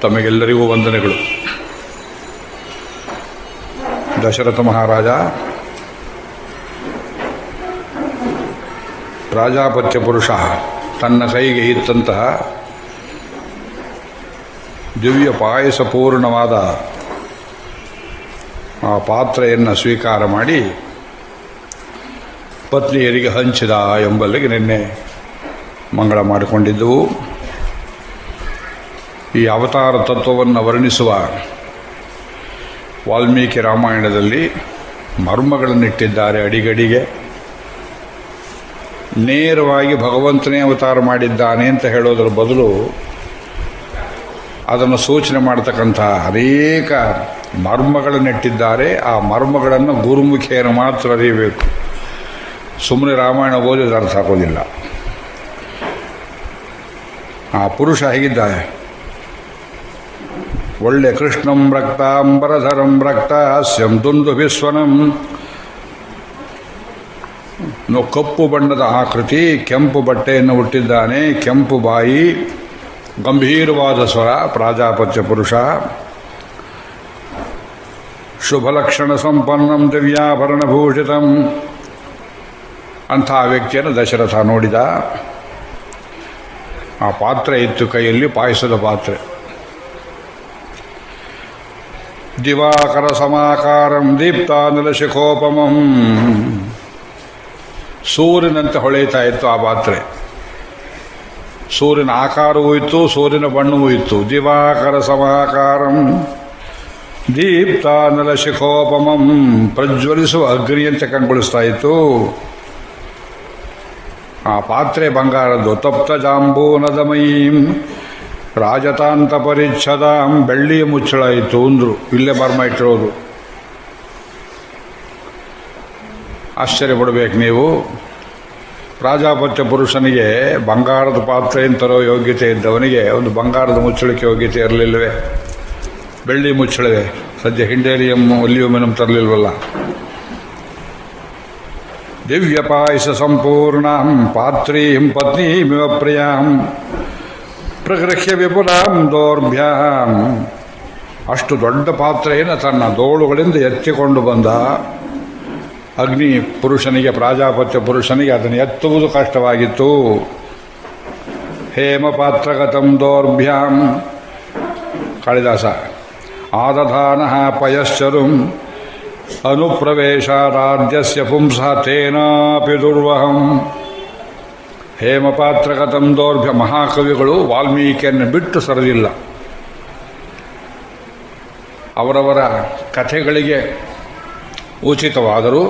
ತಮಗೆಲ್ಲರಿಗೂ ವಂದನೆಗಳು. ದಶರಥ ಮಹಾರಾಜ ಪ್ರಾಜಾಪತ್ಯ ಪುರುಷ ತನ್ನ ಕೈಗೆ ಇತ್ತಂತಹ ದಿವ್ಯ ಪಾಯಸಪೂರ್ಣವಾದ ಆ ಪಾತ್ರೆಯನ್ನು ಸ್ವೀಕಾರ ಮಾಡಿ ಪತ್ನಿಯರಿಗೆ ಹಂಚಿದ ಎಂಬಲ್ಲಿಗೆ ನಿನ್ನೆ ಮಂಗಳ ಮಾಡಿಕೊಂಡಿದ್ದೆವು. ಈ ಅವತಾರ ತತ್ವವನ್ನು ವರ್ಣಿಸುವ ವಾಲ್ಮೀಕಿ ರಾಮಾಯಣದಲ್ಲಿ ಮರ್ಮಗಳನ್ನಿಟ್ಟಿದ್ದಾರೆ ಅಡಿಗಡಿಗೆ. ನೇರವಾಗಿ ಭಗವಂತನೇ ಅವತಾರ ಮಾಡಿದ್ದಾನೆ ಅಂತ ಹೇಳೋದರ ಬದಲು ಅದನ್ನು ಸೂಚನೆ ಮಾಡತಕ್ಕಂಥ ಅನೇಕ ಮರ್ಮಗಳನ್ನಿಟ್ಟಿದ್ದಾರೆ. ಆ ಮರ್ಮಗಳನ್ನು ಗುರುಮುಖೇನ ಮಾತ್ರ ಅರಿಯಬೇಕು. ಸುಮ್ಮನೆ ರಾಮಾಯಣ ಓದಿದ ಅರ್ಥ ಆಗೋದಿಲ್ಲ. ಆ ಪುರುಷ ಹೇಗಿದ್ದಾರೆ, ಒಳ್ಳೆ ಕೃಷ್ಣಂ ರಕ್ತಾಂಬರಧರಂ ರಕ್ತಾಸ್ಯಂ ದುಂದುಭಿಸ್ವನಂ, ಕಪ್ಪು ಬಣ್ಣದ ಆಕೃತಿ, ಕೆಂಪು ಬಟ್ಟೆಯನ್ನು ಹುಟ್ಟಿದ್ದಾನೆ, ಕೆಂಪು ಬಾಯಿ, ಗಂಭೀರವಾದ ಸ್ವರ, ಪ್ರಾಜಾಪತ್ಯ ಪುರುಷ. ಶುಭಲಕ್ಷಣ ಸಂಪನ್ನಂ ದಿವ್ಯಾಭರಣಭೂಷಿತಂ, ಅಂಥ ವ್ಯಕ್ತಿಯನ್ನು ದಶರಥ ನೋಡಿದ. ಆ ಪಾತ್ರೆ ಇತ್ತು ಕೈಯಲ್ಲಿ, ಪಾಯಸದ ಪಾತ್ರೆ. ದಿವಾಕರ ಸಮಾಕಾರಂ ದೀಪ್ತಾನಲ ಶಿಖೋಪಮಂ, ಸೂರ್ಯನಂತೆ ಹೊಳೆಯುತ್ತಾ ಇತ್ತು ಆ ಪಾತ್ರೆ. ಸೂರ್ಯನ ಆಕಾರವೂ ಇತ್ತು, ಸೂರ್ಯನ ಬಣ್ಣವೂ ಇತ್ತು. ದಿವಾಕರ ಸಮಾಕಾರಂ ದೀಪ್ತಾನಲ ಶಿಖೋಪಮಂ, ಪ್ರಜ್ವಲಿಸುವ ಅಗ್ನಿಯಂತೆ ಕಂಗೊಳಿಸ್ತಾ ಇತ್ತು. ಆ ಪಾತ್ರೆ ಬಂಗಾರದ್ದು. ತಪ್ತ ಜಾಂಬೂನದಮಯೀಂ ರಾಜತಾಂತ ಪರಿಚ್ಛದಾಂ, ಬೆಳ್ಳಿಯ ಮುಚ್ಚಳ ಇತ್ತು ಅಂದ್ರು. ಇಲ್ಲೇ ಮರ್ಮ ಇಟ್ಟಿರೋದು. ಆಶ್ಚರ್ಯಪಡಬೇಕು ನೀವು. ಪ್ರಾಜಾಪತ್ಯ ಪುರುಷನಿಗೆ ಬಂಗಾರದ ಪಾತ್ರೆ ತರೋ ಯೋಗ್ಯತೆ ಇದ್ದವನಿಗೆ ಒಂದು ಬಂಗಾರದ ಮುಚ್ಚಳಕ್ಕೆ ಯೋಗ್ಯತೆ ಇರಲಿಲ್ಲವೇ? ಬೆಳ್ಳಿ ಮುಚ್ಚಳವೇ? ಸದ್ಯ ಹಿಂಡೇರಿಯಂ ಒಲಿಯುಮಿನಂ ತರಲಿಲ್ವಲ್ಲ. ದಿವ್ಯ ಪಾಯಸ ಸಂಪೂರ್ಣಾಂ ಪಾತ್ರೀಂ ಪತ್ನೀಮಿವ ಪ್ರಿಯಾಂ ಪ್ರಗೃಹ್ಯ ವಿಪುಲಾಂ ದೌರ್ಭ್ಯಾಂ, ಅಷ್ಟು ದೊಡ್ಡ ಪಾತ್ರೆಯನ್ನು ತನ್ನ ದೋಳುಗಳಿಂದ ಎತ್ತಿಕೊಂಡು ಬಂದ. ಅಗ್ನಿ ಪುರುಷನಿಗೆ, ಪ್ರಾಜಾಪತ್ಯ ಪುರುಷನಿಗೆ ಅದನ್ನು ಎತ್ತುವುದು ಕಷ್ಟವಾಗಿತ್ತು. ಹೇಮಪಾತ್ರಗತಂ ದೌರ್ಭ್ಯಾಂ, ಕಾಳಿದಾಸ. ಆದಧಾನಃ ಪಯಶ್ಚರುಂ ಅನುಪ್ರವೇಶಾರಾಧ್ಯಸ್ಯ ಪುಂಸಃ ತೇನಾಪಿ ದುರ್ವಹಂ. ಹೇಮಪಾತ್ರಗತಂ ದೌರ್ಭ್ಯ. ಮಹಾಕವಿಗಳು ವಾಲ್ಮೀಕಿಯನ್ನು ಬಿಟ್ಟು ಸರದಿಲ್ಲ. ಅವರವರ ಕಥೆಗಳಿಗೆ ಉಚಿತವಾದರೂ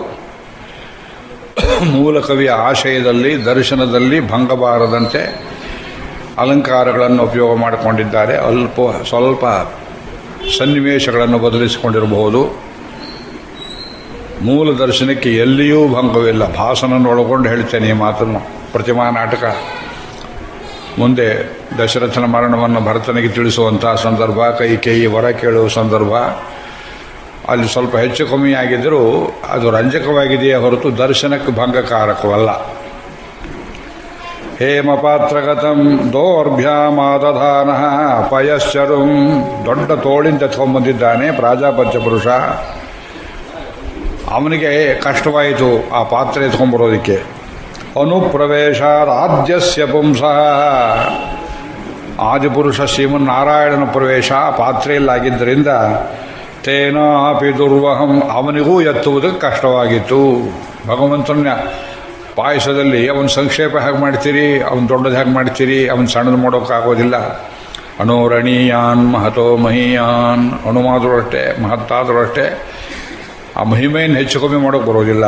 ಮೂಲ ಕವಿಯ ಆಶಯದಲ್ಲಿ, ದರ್ಶನದಲ್ಲಿ ಭಂಗಬಾರದಂತೆ ಅಲಂಕಾರಗಳನ್ನು ಉಪಯೋಗ ಮಾಡಿಕೊಂಡಿದ್ದಾರೆ. ಸ್ವಲ್ಪ ಸನ್ನಿವೇಶಗಳನ್ನು ಬದಲಿಸಿಕೊಂಡಿರಬಹುದು. ಮೂಲ ದರ್ಶನಕ್ಕೆ ಎಲ್ಲಿಯೂ ಭಂಗವಿಲ್ಲ. ಭಾಸನನ್ನು ಒಳಗೊಂಡು ಹೇಳ್ತೇನೆ ಈ ಮಾತನ್ನು. ಪ್ರತಿಮಾ ನಾಟಕ ಮುಂದೆ ದಶರಥನ ಮರಣವನ್ನು ಭರತನಿಗೆ ತಿಳಿಸುವಂತಹ ಸಂದರ್ಭ, ಕೈಕೇಯಿ ವರ ಕೇಳುವ ಸಂದರ್ಭ, ಅಲ್ಲಿ ಸ್ವಲ್ಪ ಹೆಚ್ಚು ಕಮ್ಮಿ ಆಗಿದ್ದರೂ ಅದು ರಂಜಕವಾಗಿದೆಯೇ ಹೊರತು ದರ್ಶನಕ್ಕೆ ಭಂಗಕಾರಕವಲ್ಲ. ಹೇಮಪಾತ್ರಗತಂ ದೌರ್ಭ್ಯಾಮಾದಧಾನಃ ಪಯಶ್ಚರುಂ, ದೊಡ್ಡ ತೋಳಿಂದ ಎತ್ಕೊಂಡ್ಬಂದಿದ್ದಾನೆ ಪ್ರಾಜಾಪತ್ಯ ಪುರುಷ. ಅವನಿಗೆ ಕಷ್ಟವಾಯಿತು ಆ ಪಾತ್ರೆ ಎತ್ಕೊಂಡ್ಬರೋದಕ್ಕೆ. ಅನುಪ್ರವೇಶಾರಾಧ್ಯಸ್ಯ ಪುಂಸಃ, ಆದಿಪುರುಷ ಶ್ರೀಮನ್ನಾರಾಯಣನ ಪ್ರವೇಶ ಪಾತ್ರೆಯಲ್ಲಾಗಿದ್ದರಿಂದ ತೇನಾಪಿ ದುರ್ವಹಂ, ಅವನಿಗೂ ಎತ್ತುವುದಕ್ಕೆ ಕಷ್ಟವಾಗಿತ್ತು. ಭಗವಂತನ ಪಾಯಸದಲ್ಲಿ ಅವನ ಸಂಕ್ಷೇಪ ಹೇಗೆ ಮಾಡ್ತೀರಿ, ಅವನು ದೊಡ್ಡದು ಹೇಗೆ ಮಾಡ್ತೀರಿ, ಅವನು ಸಣ್ಣದು ಮಾಡೋಕ್ಕಾಗೋದಿಲ್ಲ. ಅಣೋರಣೀಯಾನ್ ಮಹತೋ ಮಹೀಯಾನ್, ಅಣುವಾದರೂ ಅಷ್ಟೇ, ಮಹತ್ತಾದರೂ ಅಷ್ಟೇ. ಆ ಮಹಿಮೆಯನ್ನು ಹೆಚ್ಚು ಕಮ್ಮಿ ಮಾಡೋಕ್ಕೆ ಬರೋದಿಲ್ಲ.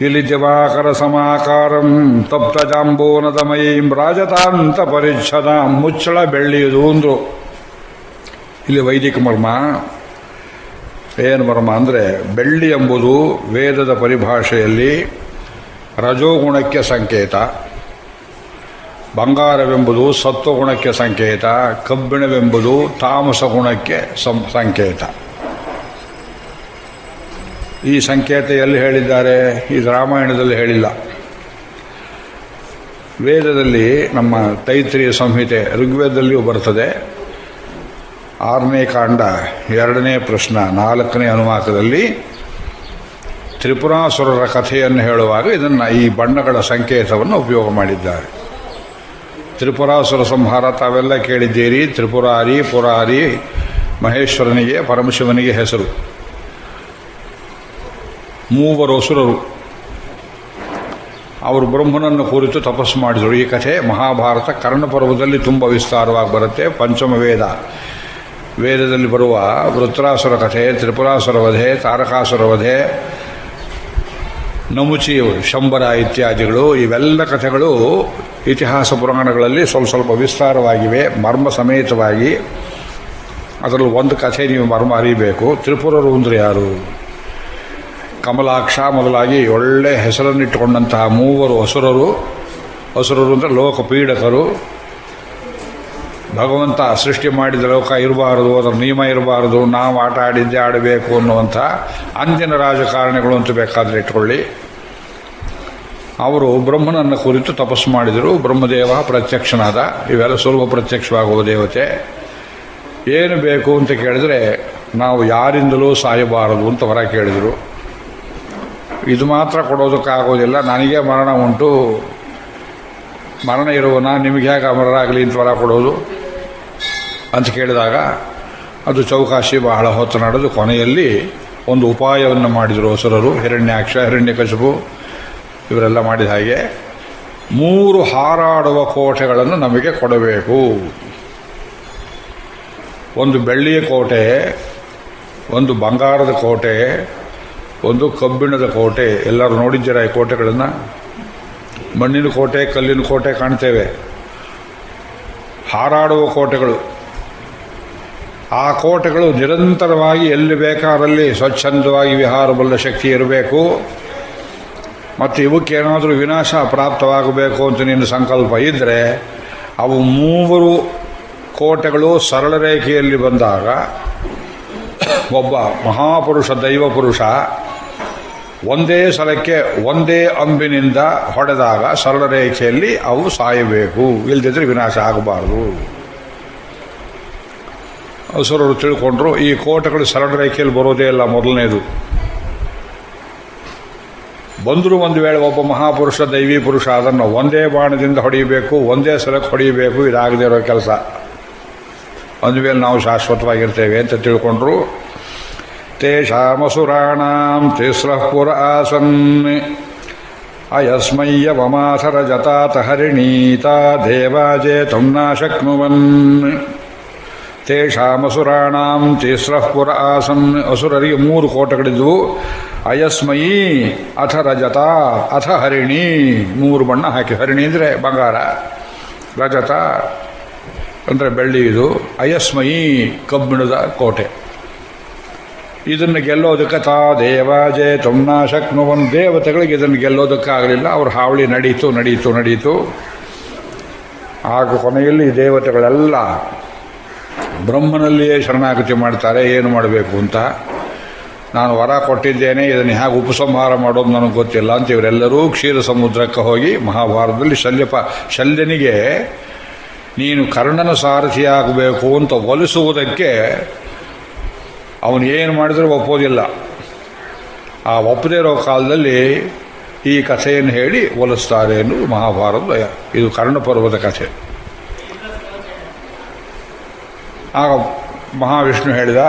ಇಲ್ಲಿ ದಿವಾಕರ ಸಮಾಕಾರಂ ತಪ್ತ ಜಾಂಬೂನದಮಯೀಂ ರಾಜತಾಂತ ಪರಿಚ್ಛದಾಂ, ಮುಚ್ಚಳ ಬೆಳ್ಳಿಯುವುದು ಅಂದರು. ಇಲ್ಲಿ ವೈದಿಕ ಮರ್ಮ. ಏನು ಮರ್ಮ ಅಂದರೆ, ಬೆಳ್ಳಿ ಎಂಬುದು ವೇದದ ಪರಿಭಾಷೆಯಲ್ಲಿ ರಜೋಗುಣಕ್ಕೆ ಸಂಕೇತ, ಬಂಗಾರವೆಂಬುದು ಸತ್ವಗುಣಕ್ಕೆ ಸಂಕೇತ, ಕಬ್ಬಿಣವೆಂಬುದು ತಾಮಸ ಗುಣಕ್ಕೆ ಸಂಕೇತ. ಈ ಸಂಕೇತ ಎಲ್ಲಿ ಹೇಳಿದ್ದಾರೆ? ಇದು ರಾಮಾಯಣದಲ್ಲಿ ಹೇಳಿಲ್ಲ. ವೇದದಲ್ಲಿ, ನಮ್ಮ ತೈತ್ರಿಯ ಸಂಹಿತೆ ಋಗ್ವೇದದಲ್ಲಿಯೂ ಬರ್ತದೆ, 6ನೇ ಕಾಂಡ 2ನೇ ಪ್ರಶ್ನ 4ನೇ ಅನುವಾಕದಲ್ಲಿ ತ್ರಿಪುರಾಸುರರ ಕಥೆಯನ್ನು ಹೇಳುವಾಗ ಇದನ್ನು ಈ ಬಣ್ಣಗಳ ಸಂಕೇತವನ್ನು ಉಪಯೋಗ ಮಾಡಿದ್ದಾರೆ. ತ್ರಿಪುರಾಸುರ ಸಂಹಾರ ತಾವೆಲ್ಲ ಕೇಳಿದ್ದೀರಿ. ತ್ರಿಪುರಾರಿ, ಪುರಾರಿ ಮಹೇಶ್ವರನಿಗೆ, ಪರಮಶಿವನಿಗೆ ಹೆಸರು. 3 ಅಸುರರು ಅವರು ಬ್ರಹ್ಮನನ್ನು ಕುರಿತು ತಪಸ್ಸು ಮಾಡಿದರು. ಈ ಕಥೆ ಮಹಾಭಾರತ ಕರ್ಣಪರ್ವದಲ್ಲಿ ತುಂಬ ವಿಸ್ತಾರವಾಗಿ ಬರುತ್ತೆ. ಪಂಚಮ ವೇದದಲ್ಲಿ ಬರುವ ವೃತ್ರಾಸುರ ಕಥೆ, ತ್ರಿಪುರಾಸುರ ವಧೆ, ತಾರಕಾಸುರ ವಧೆ, ನಮುಚಿ, ಶಂಬರ ಇತ್ಯಾದಿಗಳು, ಇವೆಲ್ಲ ಕಥೆಗಳು ಇತಿಹಾಸ ಪುರಾಣಗಳಲ್ಲಿ ಸ್ವಲ್ಪ ವಿಸ್ತಾರವಾಗಿವೆ, ಮರ್ಮ ಸಮೇತವಾಗಿ. ಅದರಲ್ಲಿ ಒಂದು ಕಥೆ ನೀವು ಮರ್ಮ ಅರಿಬೇಕು. ತ್ರಿಪುರರು ಅಂದರೆ ಯಾರು? ಕಮಲಾಕ್ಷ ಮೊದಲಾಗಿ ಒಳ್ಳೆ ಹೆಸರನ್ನಿಟ್ಟುಕೊಂಡಂತಹ 3 ಅಸುರರು. ಅಸುರರು ಅಂದರೆ ಲೋಕಪೀಡಕರು. ಭಗವಂತ ಸೃಷ್ಟಿ ಮಾಡಿದ ಲೋಕ ಇರಬಾರದು, ಅದರ ನಿಯಮ ಇರಬಾರದು, ನಾವು ಆಟ ಆಡಿದ್ದೇ ಆಡಬೇಕು ಅನ್ನುವಂಥ ಅಂದಿನ ರಾಜಕಾರಣಿಗಳು ಅಂತ ಬೇಕಾದರೆ ಇಟ್ಕೊಳ್ಳಿ. ಅವರು ಬ್ರಹ್ಮನನ್ನು ಕುರಿತು ತಪಸ್ಸು ಮಾಡಿದರು. ಬ್ರಹ್ಮದೇವ ಪ್ರತ್ಯಕ್ಷನಾದ. ಇವೆಲ್ಲ ಸುಲಭ ಪ್ರತ್ಯಕ್ಷವಾಗುವ ದೇವತೆ. ಏನು ಬೇಕು ಅಂತ ಕೇಳಿದರೆ ನಾವು ಯಾರಿಂದಲೂ ಸಾಯಬಾರದು ಅಂತ ವರ ಕೇಳಿದರು. ಇದು ಮಾತ್ರ ಕೊಡೋದಕ್ಕಾಗೋದಿಲ್ಲ, ನನಗೆ ಮರಣ ಉಂಟು, ಮರಣ ಇರುವನ, ನಿಮಗೆ ಹೇಗೆ ಮರಣ ಆಗಲಿ ಅಂತ ವರ ಕೊಡೋದು ಅಂತ ಕೇಳಿದಾಗ ಅದು ಚೌಕಾಶಿ ಬಹಳ ಹೊತ್ತು ನಡೆದು ಕೊನೆಯಲ್ಲಿ ಒಂದು ಉಪಾಯವನ್ನು ಮಾಡಿದರು ಅಸುರರು. ಹಿರಣ್ಯಾಕ್ಷ, ಹಿರಣ್ಯಕಶಿಪು ಇವರೆಲ್ಲ ಮಾಡಿದ ಹಾಗೆ 3 ಹಾರಾಡುವ ಕೋಟೆಗಳನ್ನು ನಮಗೆ ಕೊಡಬೇಕು. ಒಂದು ಬೆಳ್ಳಿಯ ಕೋಟೆ, ಒಂದು ಬಂಗಾರದ ಕೋಟೆ, ಒಂದು ಕಬ್ಬಿಣದ ಕೋಟೆ. ಎಲ್ಲರೂ ನೋಡಿದ್ದೀರಾ ಈ ಕೋಟೆಗಳನ್ನು? ಮಣ್ಣಿನ ಕೋಟೆ, ಕಲ್ಲಿನ ಕೋಟೆ ಕಾಣ್ತೇವೆ. ಹಾರಾಡುವ ಕೋಟೆಗಳು. ಆ ಕೋಟೆಗಳು ನಿರಂತರವಾಗಿ ಎಲ್ಲಿ ಬೇಕಾದಲ್ಲಿ ಸ್ವಚ್ಛಂದವಾಗಿ ವಿಹಾರಬಲ್ಲ ಶಕ್ತಿ ಇರಬೇಕು. ಮತ್ತು ಇವಕ್ಕೇನಾದರೂ ವಿನಾಶ ಪ್ರಾಪ್ತವಾಗಬೇಕು ಅಂತ ನಿನ್ನ ಸಂಕಲ್ಪ ಇದ್ದರೆ ಅವು 3 ಕೋಟೆಗಳು ಸರಳ ರೇಖೆಯಲ್ಲಿ ಬಂದಾಗ ಒಬ್ಬ ಮಹಾಪುರುಷ, ದೈವ ಪುರುಷ ಒಂದೇ ಸಲಕ್ಕೆ ಒಂದೇ ಅಂಬಿನಿಂದ ಹೊಡೆದಾಗ ಸರಳ ರೇಖೆಯಲ್ಲಿ ಅವು ಸಾಯಬೇಕು, ಇಲ್ಲದಿದ್ದರೆ ವಿನಾಶ ಆಗಬಾರದು. ಅಸುರರು ತಿಳ್ಕೊಂಡ್ರು ಈ ಕೋಟೆಗಳು ಸರಳ ರೇಖೆಯಲ್ಲಿ ಬರೋದೇ ಇಲ್ಲ. ಮೊದಲನೇದು ಬಂದರೂ ಒಂದು ವೇಳೆ ಒಬ್ಬ ಮಹಾಪುರುಷ, ದೈವಿ ಪುರುಷ ಅದನ್ನು ಒಂದೇ ಬಾಣದಿಂದ ಹೊಡೆಯಬೇಕು, ಒಂದೇ ಸಲಕ್ಕೆ ಹೊಡೆಯಬೇಕು. ಇದಾಗದೇ ಇರೋ ಕೆಲಸ. ಒಂದು ವೇಳೆ ನಾವು ಶಾಶ್ವತವಾಗಿರ್ತೇವೆ ಅಂತ ತಿಳ್ಕೊಂಡ್ರು. ತೇಷಾಮಸುರಾಣಾಂ ತಿಸ್ರಃ ಪುರ ಆಸನ್ ಅಯಸ್ಮಯ್ಯ ವಮಾಥರ ಜತಾತ ಹರಿಣೀತಾ ದೇವಾಜೇತುಂ ನ ಶಕ್ನುವನ್. ತೇಷಾಮಸುರಾಣಾಂ ತಿಸ್ರಃ ಪುರ ಆಸನ್. ಅಸುರರಿಗೆ 3 ಕೋಟೆಗಳಿದ್ವು. ಅಯಸ್ಮಯಿ ಅಥ ರಜತ ಅಥ ಹರಿಣಿ. 3 ಬಣ್ಣ ಹಾಕಿ. ಹರಿಣಿ ಅಂದರೆ ಬಂಗಾರ, ರಜತ ಅಂದರೆ ಬೆಳ್ಳಿ. ಇದು ಅಯಸ್ಮಯಿ ಕಬ್ಬಿಣದ ಕೋಟೆ. ಇದನ್ನು ಗೆಲ್ಲೋದಕ್ಕೆ ದೇವಾಜೇತುಂ ನ ಶಕ್ನುವನ್. ದೇವತೆಗಳಿಗೆ ಇದನ್ನು ಗೆಲ್ಲೋದಕ್ಕಾಗಲಿಲ್ಲ. ಅವ್ರ ಹಾವಳಿ ನಡೀತು. ಆಗ ಕೊನೆಯಲ್ಲಿ ದೇವತೆಗಳೆಲ್ಲ ಬ್ರಹ್ಮನಲ್ಲಿಯೇ ಶರಣಾಗತಿ ಮಾಡ್ತಾರೆ. ಏನು ಮಾಡಬೇಕು ಅಂತ. ನಾನು ವರ ಕೊಟ್ಟಿದ್ದೇನೆ, ಇದನ್ನು ಹೇಗೆ ಉಪಸಂಹಾರ ಮಾಡೋದು ನನಗೆ ಗೊತ್ತಿಲ್ಲ ಅಂತ ಇವರೆಲ್ಲರೂ ಕ್ಷೀರ ಸಮುದ್ರಕ್ಕೆ ಹೋಗಿ ಮಹಾಭಾರತದಲ್ಲಿ ಶಲ್ಯನಿಗೆ ನೀನು ಕರ್ಣನ ಸಾರಥಿಯಾಗಬೇಕು ಅಂತ ಒಲಿಸುವುದಕ್ಕೆ ಅವನು ಏನು ಮಾಡಿದರೂ ಒಪ್ಪೋದಿಲ್ಲ. ಆ ಒಪ್ಪದೇ ಇರೋ ಕಾಲದಲ್ಲಿ ಈ ಕಥೆಯನ್ನು ಹೇಳಿ ಒಲಿಸ್ತಾರೆ ಎನ್ನುವುದು ಮಹಾಭಾರತ. ಇದು ಕರ್ಣಪರ್ವದ ಕಥೆ. ಆಗ ಮಹಾವಿಷ್ಣು ಹೇಳಿದ,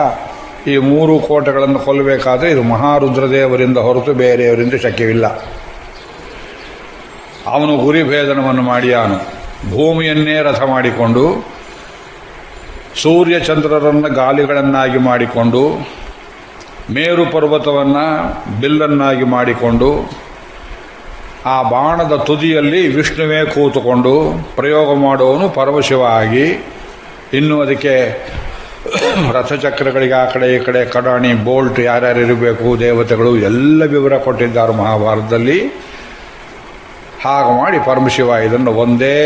ಈ 3 ಕೋಟೆಗಳನ್ನು ಕೊಲ್ಲಬೇಕಾದ್ರೆ ಇದು ಮಹಾರುದ್ರದೇವರಿಂದ ಹೊರತು ಬೇರೆಯವರಿಂದ ಶಕ್ಯವಿಲ್ಲ. ಅವನು ಗುರಿ ಭೇದನವನ್ನು ಮಾಡಿಯಾನು. ಭೂಮಿಯನ್ನೇ ರಥ ಮಾಡಿಕೊಂಡು, ಸೂರ್ಯ ಚಂದ್ರರನ್ನು ಗಾಲಿಗಳನ್ನಾಗಿ ಮಾಡಿಕೊಂಡು, ಮೇರು ಪರ್ವತವನ್ನು ಬಿಲ್ಲನ್ನಾಗಿ ಮಾಡಿಕೊಂಡು, ಆ ಬಾಣದ ತುದಿಯಲ್ಲಿ ವಿಷ್ಣುವೇ ಕೂತುಕೊಂಡು ಪ್ರಯೋಗ ಮಾಡುವವನು ಪರಮಶಿವ ಆಗಿ, ಇನ್ನು ಅದಕ್ಕೆ ರಥಚಕ್ರಗಳಿಗೆ ಆ ಕಡೆ ಈ ಕಡೆ ಕಡಾಣಿ, ಬೋಲ್ಟ್ ಯಾರ್ಯಾರು ಇರಬೇಕು, ದೇವತೆಗಳು ಎಲ್ಲ ವಿವರ ಕೊಟ್ಟಿದ್ದಾರೆ ಮಹಾಭಾರತದಲ್ಲಿ. ಹಾಗೆ ಮಾಡಿ ಪರಮಶಿವ ಇದನ್ನು ಒಂದೇ